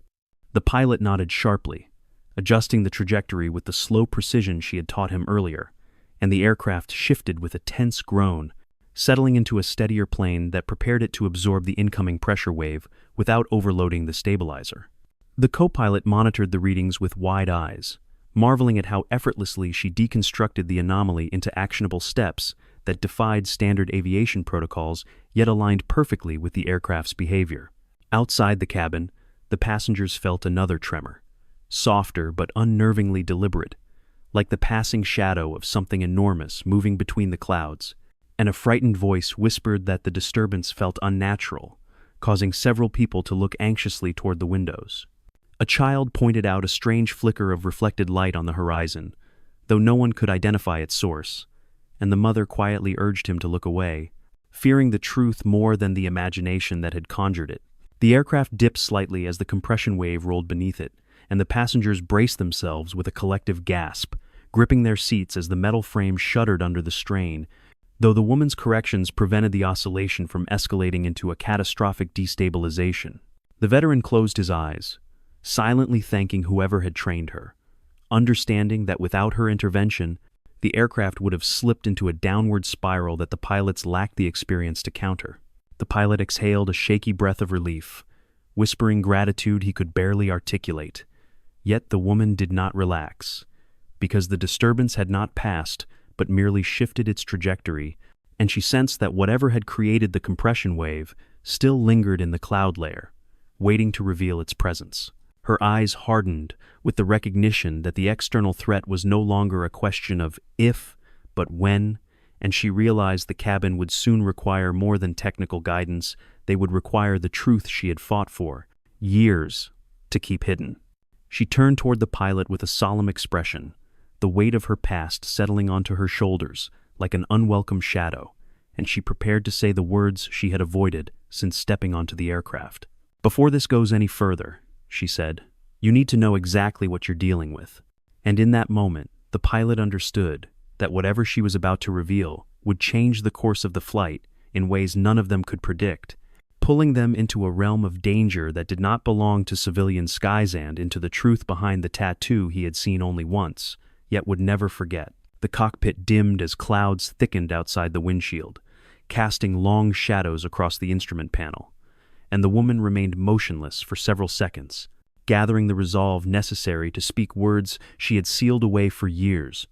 [SPEAKER 1] the pilot nodded sharply, adjusting the trajectory with the slow precision she had taught him earlier, and the aircraft shifted with a tense groan, settling into a steadier plane that prepared it to absorb the incoming pressure wave without overloading the stabilizer. The co-pilot monitored the readings with wide eyes, marveling at how effortlessly she deconstructed the anomaly into actionable steps that defied standard aviation protocols yet aligned perfectly with the aircraft's behavior. Outside the cabin, the passengers felt another tremor, softer but unnervingly deliberate, like the passing shadow of something enormous moving between the clouds, and a frightened voice whispered that the disturbance felt unnatural, causing several people to look anxiously toward the windows. A child pointed out a strange flicker of reflected light on the horizon, though no one could identify its source, and the mother quietly urged him to look away, fearing the truth more than the imagination that had conjured it. The aircraft dipped slightly as the compression wave rolled beneath it, and the passengers braced themselves with a collective gasp, gripping their seats as the metal frame shuddered under the strain, though the woman's corrections prevented the oscillation from escalating into a catastrophic destabilization. The veteran closed his eyes, silently thanking whoever had trained her, understanding that without her intervention, the aircraft would have slipped into a downward spiral that the pilots lacked the experience to counter. The pilot exhaled a shaky breath of relief, whispering gratitude he could barely articulate. Yet the woman did not relax, because the disturbance had not passed but merely shifted its trajectory, and she sensed that whatever had created the compression wave still lingered in the cloud layer, waiting to reveal its presence. Her eyes hardened with the recognition that the external threat was no longer a question of if, but when, and she realized the cabin would soon require more than technical guidance. They would require the truth she had fought for years to keep hidden. She turned toward the pilot with a solemn expression, the weight of her past settling onto her shoulders like an unwelcome shadow, and she prepared to say the words she had avoided since stepping onto the aircraft. "Before this goes any further," she said, "you need to know exactly what you're dealing with." And in that moment, the pilot understood that whatever she was about to reveal would change the course of the flight in ways none of them could predict, pulling them into a realm of danger that did not belong to civilian skies and into the truth behind the tattoo he had seen only once, yet would never forget. The cockpit dimmed as clouds thickened outside the windshield, casting long shadows across the instrument panel, and the woman remained motionless for several seconds, gathering the resolve necessary to speak words she had sealed away for years,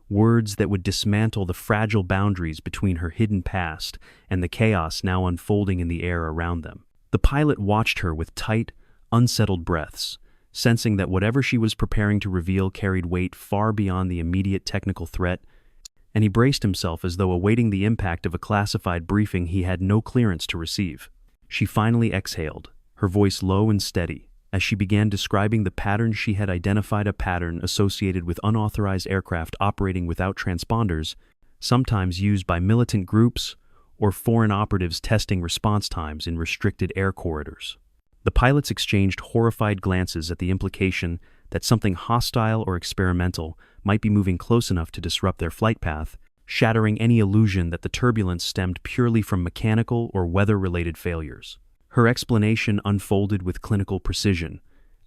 [SPEAKER 1] words that would dismantle the fragile boundaries between her hidden past and the chaos now unfolding in the air around them. The pilot watched her with tight, unsettled breaths, sensing that whatever she was preparing to reveal carried weight far beyond the immediate technical threat, and he braced himself as though awaiting the impact of a classified briefing he had no clearance to receive. She finally exhaled, her voice low and steady, as she began describing the pattern she had identified, a pattern associated with unauthorized aircraft operating without transponders, sometimes used by militant groups or foreign operatives testing response times in restricted air corridors. The pilots exchanged horrified glances at the implication that something hostile or experimental might be moving close enough to disrupt their flight path, shattering any illusion that the turbulence stemmed purely from mechanical or weather-related failures. Her explanation unfolded with clinical precision,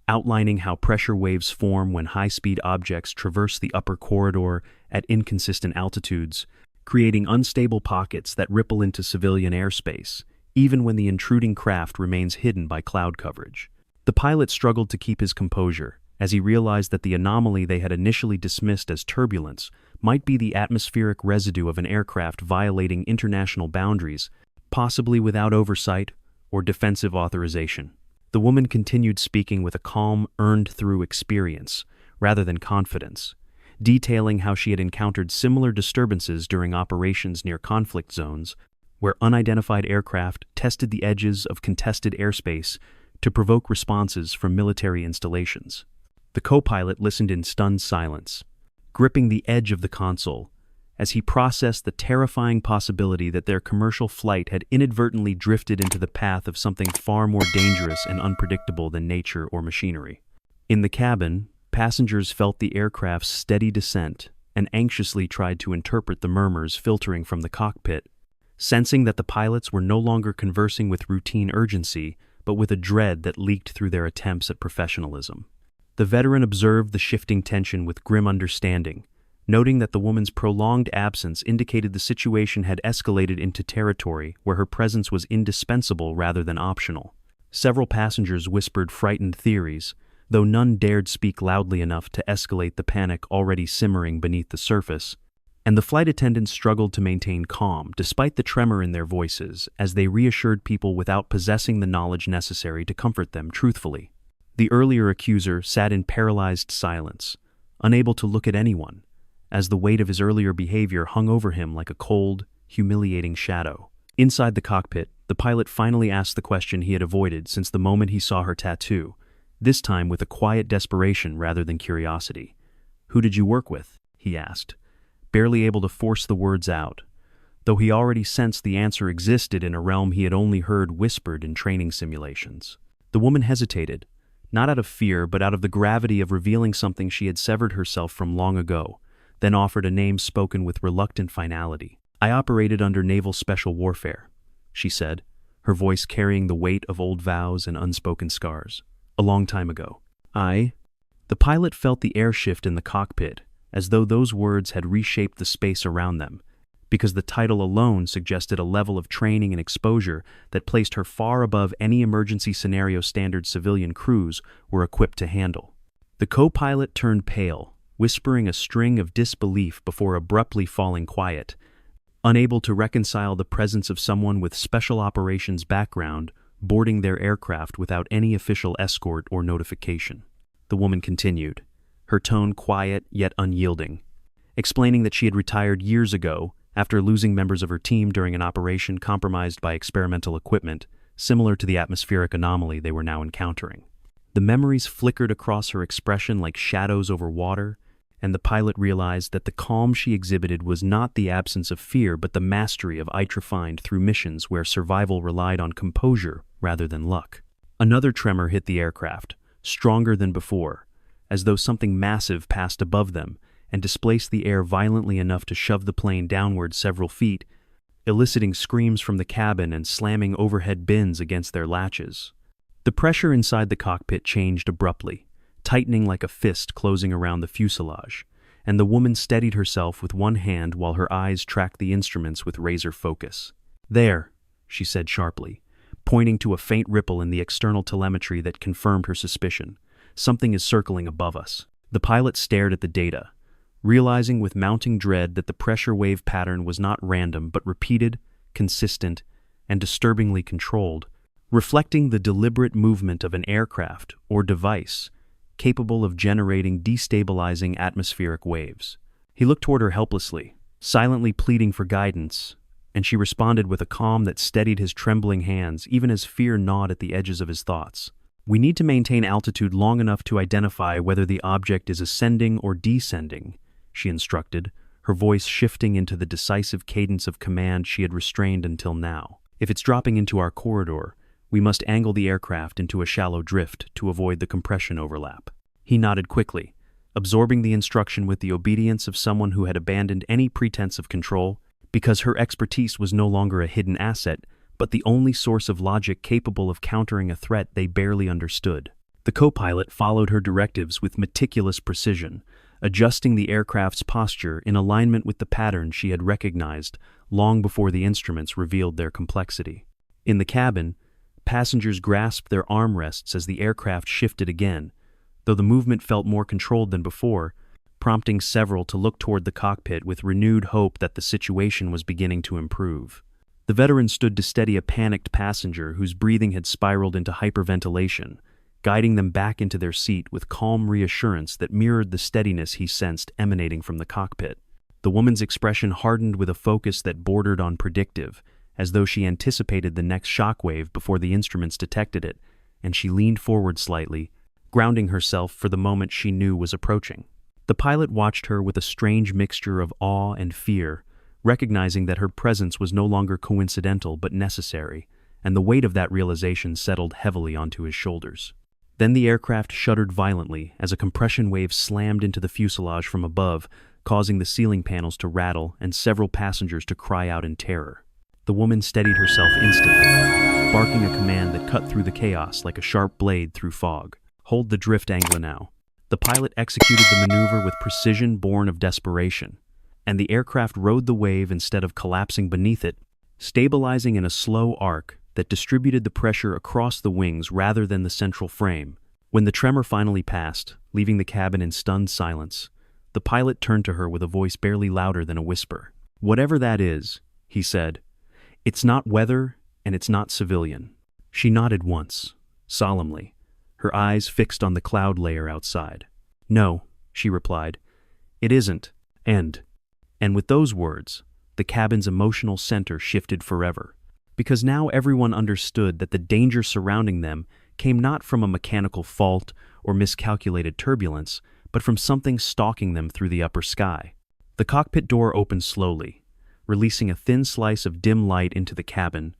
[SPEAKER 1] outlining how pressure waves form when high-speed objects traverse the upper corridor at inconsistent altitudes, creating unstable pockets that ripple into civilian airspace, even when the intruding craft remains hidden by cloud coverage. The pilot struggled to keep his composure as he realized that the anomaly they had initially dismissed as turbulence might be the atmospheric residue of an aircraft violating international boundaries, possibly without oversight or defensive authorization. The woman continued speaking with a calm earned through experience, rather than confidence, detailing how she had encountered similar disturbances during operations near conflict zones, where unidentified aircraft tested the edges of contested airspace to provoke responses from military installations. The co-pilot listened in stunned silence, gripping the edge of the console, as he processed the terrifying possibility that their commercial flight had inadvertently drifted into the path of something far more dangerous and unpredictable than nature or machinery. In the cabin, passengers felt the aircraft's steady descent and anxiously tried to interpret the murmurs filtering from the cockpit, sensing that the pilots were no longer conversing with routine urgency, but with a dread that leaked through their attempts at professionalism. The veteran observed the shifting tension with grim understanding, noting that the woman's prolonged absence indicated the situation had escalated into territory where her presence was indispensable rather than optional. Several passengers whispered frightened theories, though none dared speak loudly enough to escalate the panic already simmering beneath the surface, and the flight attendants struggled to maintain calm despite the tremor in their voices as they reassured people without possessing the knowledge necessary to comfort them truthfully. The earlier accuser sat in paralyzed silence, unable to look at anyone, as the weight of his earlier behavior hung over him like a cold, humiliating shadow. Inside the cockpit, the pilot finally asked the question he had avoided since the moment he saw her tattoo, this time with a quiet desperation rather than curiosity. "Who did you work with?" he asked, barely able to force the words out, though he already sensed the answer existed in a realm he had only heard whispered in training simulations. The woman hesitated, not out of fear but out of the gravity of revealing something she had severed herself from long ago, then offered a name spoken with reluctant finality. "I operated under Naval Special Warfare," she said, her voice carrying the weight of old vows and unspoken scars. "A long time ago." The pilot felt the air shift in the cockpit, as though those words had reshaped the space around them, because the title alone suggested a level of training and exposure that placed her far above any emergency scenario standard civilian crews were equipped to handle. The co-pilot turned pale, whispering a string of disbelief before abruptly falling quiet. unable to reconcile the presence of someone with special operations background boarding their aircraft without any official escort or notification. The woman continued, her tone quiet yet unyielding, explaining that she had retired years ago after losing members of her team during an operation compromised by experimental equipment, similar to the atmospheric anomaly they were now encountering. The memories flickered across her expression like shadows over water, and the pilot realized that the calm she exhibited was not the absence of fear but the mastery of refined through missions where survival relied on composure rather than luck. Another tremor hit the aircraft, stronger than before, as though something massive passed above them and displaced the air violently enough to shove the plane downward several feet, eliciting screams from the cabin and slamming overhead bins against their latches. The pressure inside the cockpit changed abruptly, tightening like a fist closing around the fuselage, and the woman steadied herself with one hand while her eyes tracked the instruments with razor focus. "There," she said sharply, pointing to a faint ripple in the external telemetry that confirmed her suspicion. "Something is circling above us." The pilot stared at the data, realizing with mounting dread that the pressure wave pattern was not random but repeated, consistent, and disturbingly controlled, reflecting the deliberate movement of an aircraft or device capable of generating destabilizing atmospheric waves. He looked toward her helplessly, silently pleading for guidance, and she responded with a calm that steadied his trembling hands even as fear gnawed at the edges of his thoughts. "We need to maintain altitude long enough to identify whether the object is ascending or descending," she instructed, her voice shifting into the decisive cadence of command she had restrained until now. "If it's dropping into our corridor, we must angle the aircraft into a shallow drift to avoid the compression overlap." He nodded quickly, absorbing the instruction with the obedience of someone who had abandoned any pretense of control, because her expertise was no longer a hidden asset, but the only source of logic capable of countering a threat they barely understood. The co-pilot followed her directives with meticulous precision, adjusting the aircraft's posture in alignment with the pattern she had recognized long before the instruments revealed their complexity. In the cabin, passengers grasped their armrests as the aircraft shifted again, though the movement felt more controlled than before, prompting several to look toward the cockpit with renewed hope that the situation was beginning to improve. The veteran stood to steady a panicked passenger whose breathing had spiraled into hyperventilation, guiding them back into their seat with calm reassurance that mirrored the steadiness he sensed emanating from the cockpit. The woman's expression hardened with a focus that bordered on predictive, as though she anticipated the next shockwave before the instruments detected it, and she leaned forward slightly, grounding herself for the moment she knew was approaching. The pilot watched her with a strange mixture of awe and fear, recognizing that her presence was no longer coincidental but necessary, and the weight of that realization settled heavily onto his shoulders. Then the aircraft shuddered violently as a compression wave slammed into the fuselage from above, causing the ceiling panels to rattle and several passengers to cry out in terror. The woman steadied herself instantly, barking a command that cut through the chaos like a sharp blade through fog. "Hold the drift angle now." The pilot executed the maneuver with precision born of desperation, and the aircraft rode the wave instead of collapsing beneath it, stabilizing in a slow arc that distributed the pressure across the wings rather than the central frame. When the tremor finally passed, leaving the cabin in stunned silence, the pilot turned to her with a voice barely louder than a whisper. "Whatever that is," he said, "it's not weather and it's not civilian." She nodded once, solemnly, her eyes fixed on the cloud layer outside. "No," she replied, "it isn't." And with those words, the cabin's emotional center shifted forever, because now everyone understood that the danger surrounding them came not from a mechanical fault or miscalculated turbulence, but from something stalking them through the upper sky. The cockpit door opened slowly, releasing a thin slice of dim light into the cabin,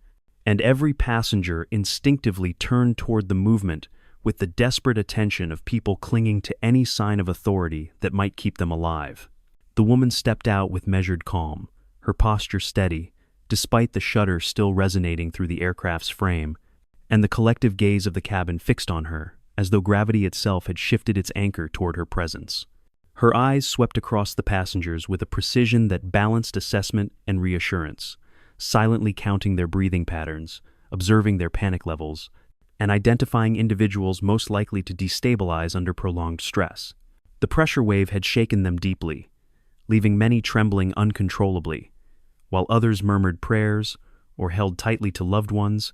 [SPEAKER 1] and every passenger instinctively turned toward the movement with the desperate attention of people clinging to any sign of authority that might keep them alive. The woman stepped out with measured calm, her posture steady, despite the shudder still resonating through the aircraft's frame, and the collective gaze of the cabin fixed on her, as though gravity itself had shifted its anchor toward her presence. Her eyes swept across the passengers with a precision that balanced assessment and reassurance, silently counting their breathing patterns, observing their panic levels, and identifying individuals most likely to destabilize under prolonged stress. The pressure wave had shaken them deeply, leaving many trembling uncontrollably, while others murmured prayers or held tightly to loved ones,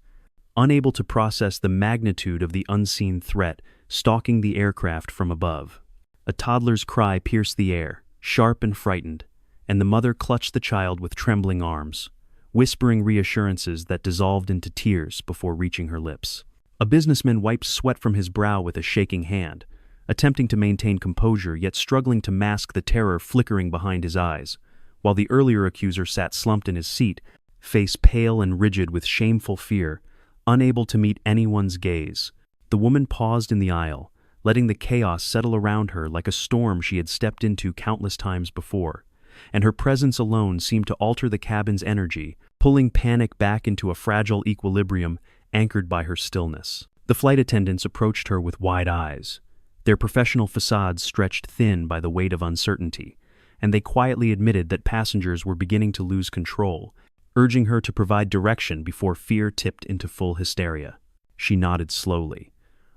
[SPEAKER 1] unable to process the magnitude of the unseen threat stalking the aircraft from above. A toddler's cry pierced the air, sharp and frightened, and the mother clutched the child with trembling arms, whispering reassurances that dissolved into tears before reaching her lips. A businessman wiped sweat from his brow with a shaking hand, attempting to maintain composure yet struggling to mask the terror flickering behind his eyes, while the earlier accuser sat slumped in his seat, face pale and rigid with shameful fear, unable to meet anyone's gaze. The woman paused in the aisle, letting the chaos settle around her like a storm she had stepped into countless times before, and her presence alone seemed to alter the cabin's energy, pulling panic back into a fragile equilibrium anchored by her stillness. The flight attendants approached her with wide eyes, their professional facades stretched thin by the weight of uncertainty, and they quietly admitted that passengers were beginning to lose control, urging her to provide direction before fear tipped into full hysteria. She nodded slowly,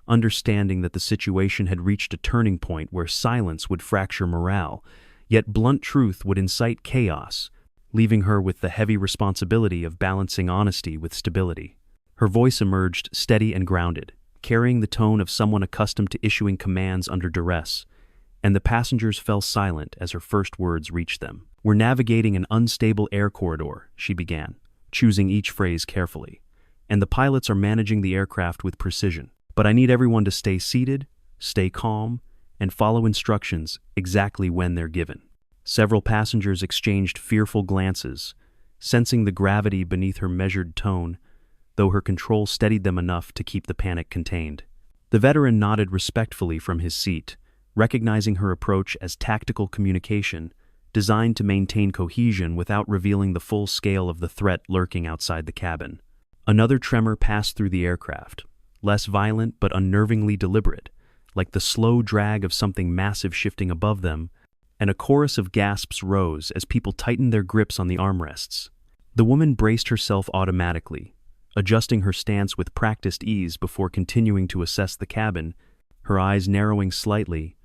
[SPEAKER 1] understanding that the situation had reached a turning point where silence would fracture morale, yet blunt truth would incite chaos, leaving her with the heavy responsibility of balancing honesty with stability. Her voice emerged steady and grounded, carrying the tone of someone accustomed to issuing commands under duress, and the passengers fell silent as her first words reached them. "We're navigating an unstable air corridor," she began, choosing each phrase carefully, "and the pilots are managing the aircraft with precision. But I need everyone to stay seated, stay calm, and follow instructions exactly when they're given." Several passengers exchanged fearful glances, sensing the gravity beneath her measured tone, though her control steadied them enough to keep the panic contained. The veteran nodded respectfully from his seat, recognizing her approach as tactical communication, designed to maintain cohesion without revealing the full scale of the threat lurking outside the cabin. Another tremor passed through the aircraft, less violent but unnervingly deliberate, like the slow drag of something massive shifting above them, and a chorus of gasps rose as people tightened their grips on the armrests. The woman braced herself automatically, adjusting her stance with practiced ease before continuing to assess the cabin, her eyes narrowing slightly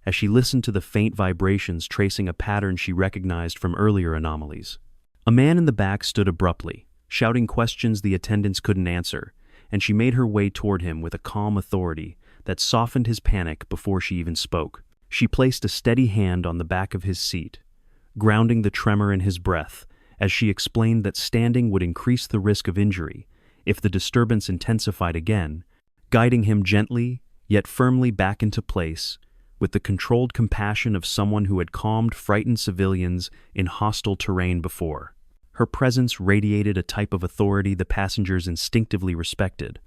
[SPEAKER 1] as she listened to the faint vibrations tracing a pattern she recognized from earlier anomalies. A man in the back stood abruptly, shouting questions the attendants couldn't answer, and she made her way toward him with a calm authority that softened his panic before she even spoke. She placed a steady hand on the back of his seat, grounding the tremor in his breath as she explained that standing would increase the risk of injury if the disturbance intensified again, guiding him gently yet firmly back into place with the controlled compassion of someone who had calmed frightened civilians in hostile terrain before. Her presence radiated a type of authority the passengers instinctively respected,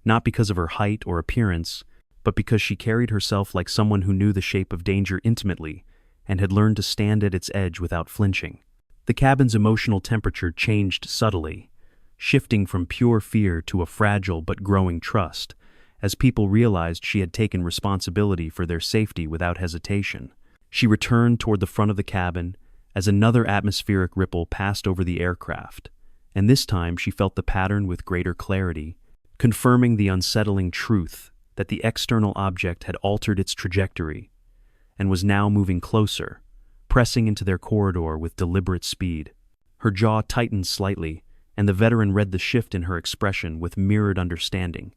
[SPEAKER 1] not because of her height or appearance, but because she carried herself like someone who knew the shape of danger intimately and had learned to stand at its edge without flinching. The cabin's emotional temperature changed subtly, shifting from pure fear to a fragile but growing trust, as people realized she had taken responsibility for their safety without hesitation. She returned toward the front of the cabin as another atmospheric ripple passed over the aircraft, and this time she felt the pattern with greater clarity, confirming the unsettling truth that the external object had altered its trajectory and was now moving closer, pressing into their corridor with deliberate speed. Her jaw tightened slightly, and the veteran read the shift in her expression with mirrored understanding,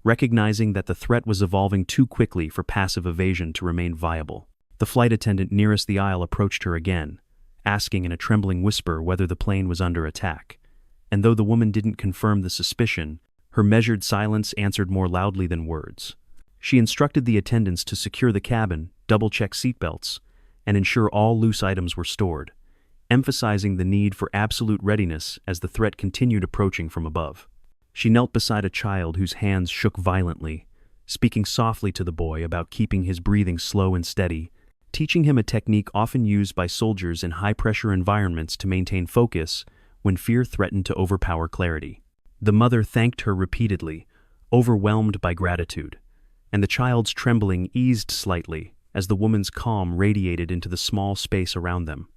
[SPEAKER 1] recognizing that the threat was evolving too quickly for passive evasion to remain viable. The flight attendant nearest the aisle approached her again, asking in a trembling whisper whether the plane was under attack, and though the woman didn't confirm the suspicion, her measured silence answered more loudly than words. She instructed the attendants to secure the cabin, double-check seatbelts, and ensure all loose items were stored, emphasizing the need for absolute readiness as the threat continued approaching from above. She knelt beside a child whose hands shook violently, speaking softly to the boy about keeping his breathing slow and steady, teaching him a technique often used by soldiers in high-pressure environments to maintain focus when fear threatened to overpower clarity. The mother thanked her repeatedly, overwhelmed by gratitude, and the child's trembling eased slightly as the woman's calm radiated into the small space around them.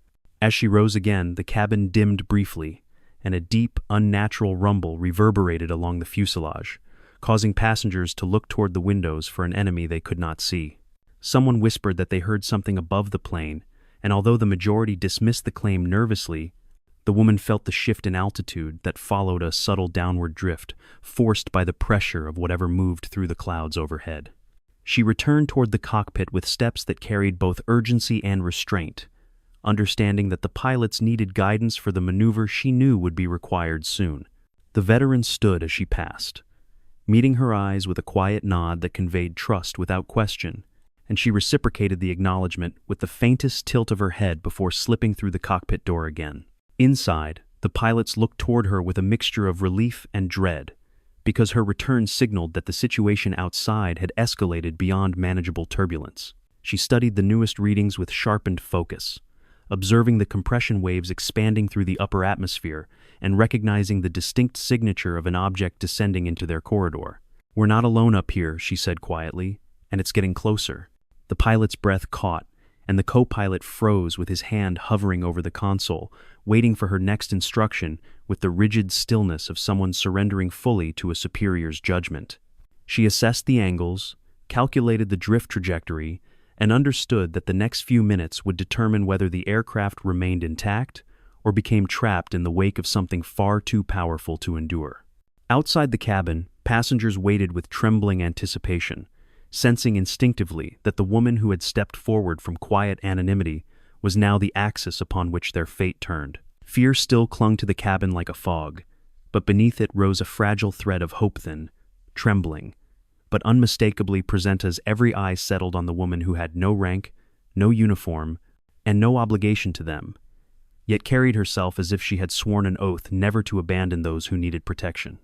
[SPEAKER 1] As she rose again, the cabin dimmed briefly, and a deep, unnatural rumble reverberated along the fuselage, causing passengers to look toward the windows for an enemy they could not see. Someone whispered that they heard something above the plane, and although the majority dismissed the claim nervously, The woman felt the shift in altitude that followed a subtle downward drift, forced by the pressure of whatever moved through the clouds overhead. She returned toward the cockpit with steps that carried both urgency and restraint, understanding that the pilots needed guidance for the maneuver she knew would be required soon. The veteran stood as she passed, meeting her eyes with a quiet nod that conveyed trust without question, and she reciprocated the acknowledgement with the faintest tilt of her head before slipping through the cockpit door again. Inside, the pilots looked toward her with a mixture of relief and dread, because her return signaled that the situation outside had escalated beyond manageable turbulence. She studied the newest readings with sharpened focus, observing the compression waves expanding through the upper atmosphere and recognizing the distinct signature of an object descending into their corridor. "We're not alone up here," she said quietly, "and it's getting closer." The pilot's breath caught, and the co-pilot froze with his hand hovering over the console, waiting for her next instruction with the rigid stillness of someone surrendering fully to a superior's judgment. She assessed the angles, calculated the drift trajectory, and understood that the next few minutes would determine whether the aircraft remained intact or became trapped in the wake of something far too powerful to endure. Outside the cabin, passengers waited with trembling anticipation, sensing instinctively that the woman who had stepped forward from quiet anonymity was now the axis upon which their fate turned. Fear still clung to the cabin like a fog, but beneath it rose a fragile thread of hope thin, trembling, but unmistakably present as every eye settled on the woman who had no rank, no uniform, and no obligation to them, yet carried herself as if she had sworn an oath never to abandon those who needed protection.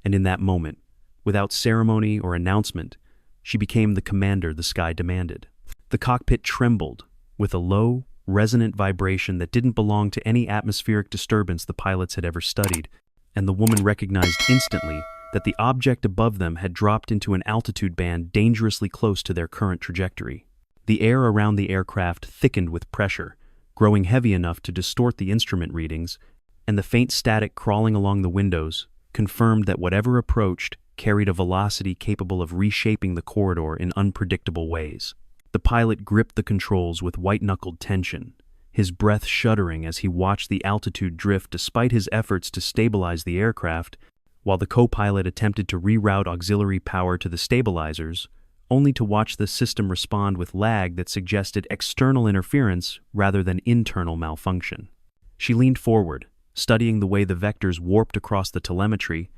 [SPEAKER 1] And in that moment, without ceremony or announcement, she became the commander the sky demanded. The cockpit trembled with a low, resonant vibration that didn't belong to any atmospheric disturbance the pilots had ever studied, and the woman recognized instantly that the object above them had dropped into an altitude band dangerously close to their current trajectory. The air around the aircraft thickened with pressure, growing heavy enough to distort the instrument readings, and the faint static crawling along the windows confirmed that whatever approached carried a velocity capable of reshaping the corridor in unpredictable ways. The pilot gripped the controls with white-knuckled tension, his breath shuddering as he watched the altitude drift despite his efforts to stabilize the aircraft, while the co-pilot attempted to reroute auxiliary power to the stabilizers, only to watch the system respond with lag that suggested external interference rather than internal malfunction. She leaned forward, studying the way the vectors warped across the telemetry,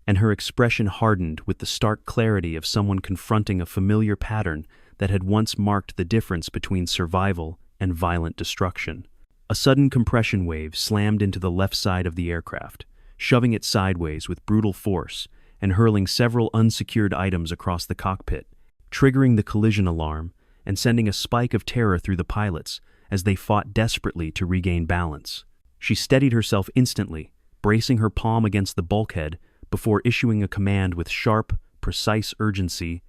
[SPEAKER 1] and her expression hardened with the stark clarity of someone confronting a familiar pattern that had once marked the difference between survival and violent destruction. A sudden compression wave slammed into the left side of the aircraft, shoving it sideways with brutal force and hurling several unsecured items across the cockpit, triggering the collision alarm and sending a spike of terror through the pilots as they fought desperately to regain balance. She steadied herself instantly, bracing her palm against the bulkhead before issuing a command with sharp, precise urgency,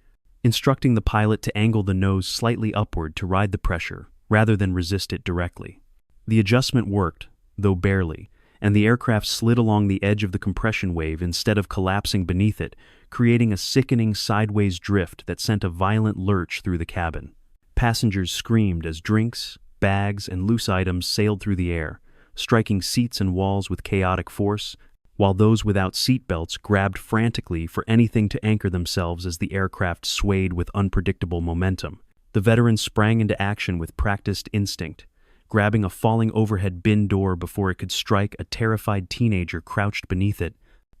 [SPEAKER 1] instructing the pilot to angle the nose slightly upward to ride the pressure rather than resist it directly. The adjustment worked, though barely, and the aircraft slid along the edge of the compression wave instead of collapsing beneath it, creating a sickening sideways drift that sent a violent lurch through the cabin. Passengers screamed as drinks, bags, and loose items sailed through the air, striking seats and walls with chaotic force, while those without seatbelts grabbed frantically for anything to anchor themselves as the aircraft swayed with unpredictable momentum. The veteran sprang into action with practiced instinct, grabbing a falling overhead bin door before it could strike a terrified teenager crouched beneath it,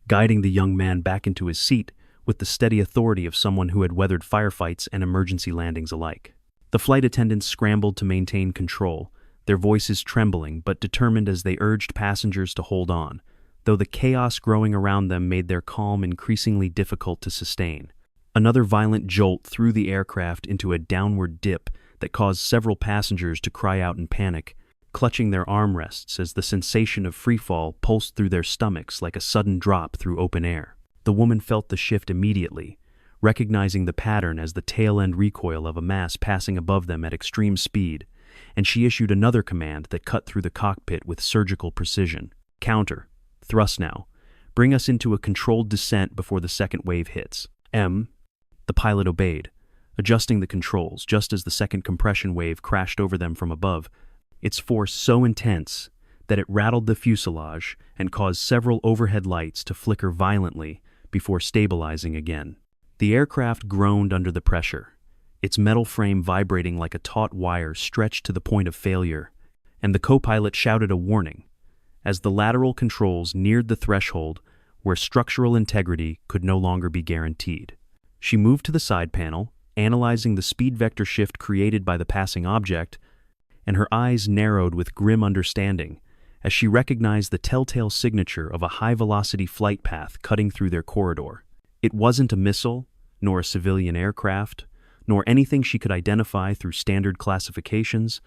[SPEAKER 1] guiding the young man back into his seat with the steady authority of someone who had weathered firefights and emergency landings alike. The flight attendants scrambled to maintain control, their voices trembling but determined as they urged passengers to hold on, though the chaos growing around them made their calm increasingly difficult to sustain. Another violent jolt threw the aircraft into a downward dip that caused several passengers to cry out in panic, clutching their armrests as the sensation of freefall pulsed through their stomachs like a sudden drop through open air. The woman felt the shift immediately, recognizing the pattern as the tail-end recoil of a mass passing above them at extreme speed, and she issued another command that cut through the cockpit with surgical precision. "Counter. Thrust now. Bring us into a controlled descent before the second wave hits." The pilot obeyed, adjusting the controls just as the second compression wave crashed over them from above, its force so intense that it rattled the fuselage and caused several overhead lights to flicker violently before stabilizing again. The aircraft groaned under the pressure, its metal frame vibrating like a taut wire stretched to the point of failure, and the co-pilot shouted a warning as the lateral controls neared the threshold where structural integrity could no longer be guaranteed. She moved to the side panel, analyzing the speed vector shift created by the passing object, and her eyes narrowed with grim understanding as she recognized the telltale signature of a high-velocity flight path cutting through their corridor. It wasn't a missile, nor a civilian aircraft, nor anything she could identify through standard classifications,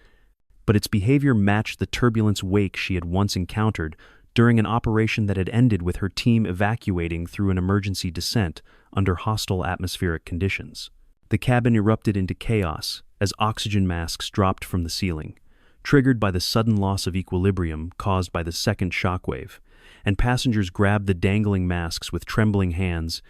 [SPEAKER 1] but its behavior matched the turbulence wake she had once encountered during an operation that had ended with her team evacuating through an emergency descent under hostile atmospheric conditions. The cabin erupted into chaos as oxygen masks dropped from the ceiling, triggered by the sudden loss of equilibrium caused by the second shockwave, and passengers grabbed the dangling masks with trembling hands,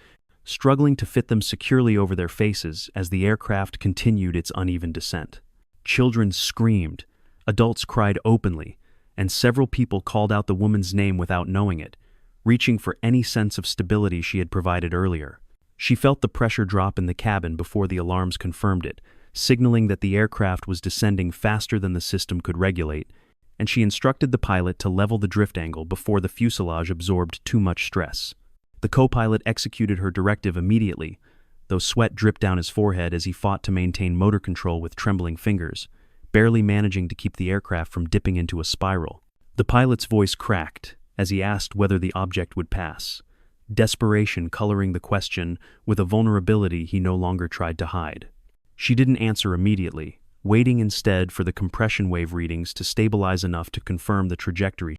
[SPEAKER 1] struggling to fit them securely over their faces as the aircraft continued its uneven descent. Children screamed, adults cried openly, and several people called out the woman's name without knowing it, reaching for any sense of stability she had provided earlier. She felt the pressure drop in the cabin before the alarms confirmed it, signaling that the aircraft was descending faster than the system could regulate, and she instructed the pilot to level the drift angle before the fuselage absorbed too much stress. The co-pilot executed her directive immediately, though sweat dripped down his forehead as he fought to maintain motor control with trembling fingers, barely managing to keep the aircraft from dipping into a spiral. The pilot's voice cracked as he asked whether the object would pass, desperation coloring the question with a vulnerability he no longer tried to hide. She didn't answer immediately, waiting instead for the compression wave readings to stabilize enough to confirm the trajectory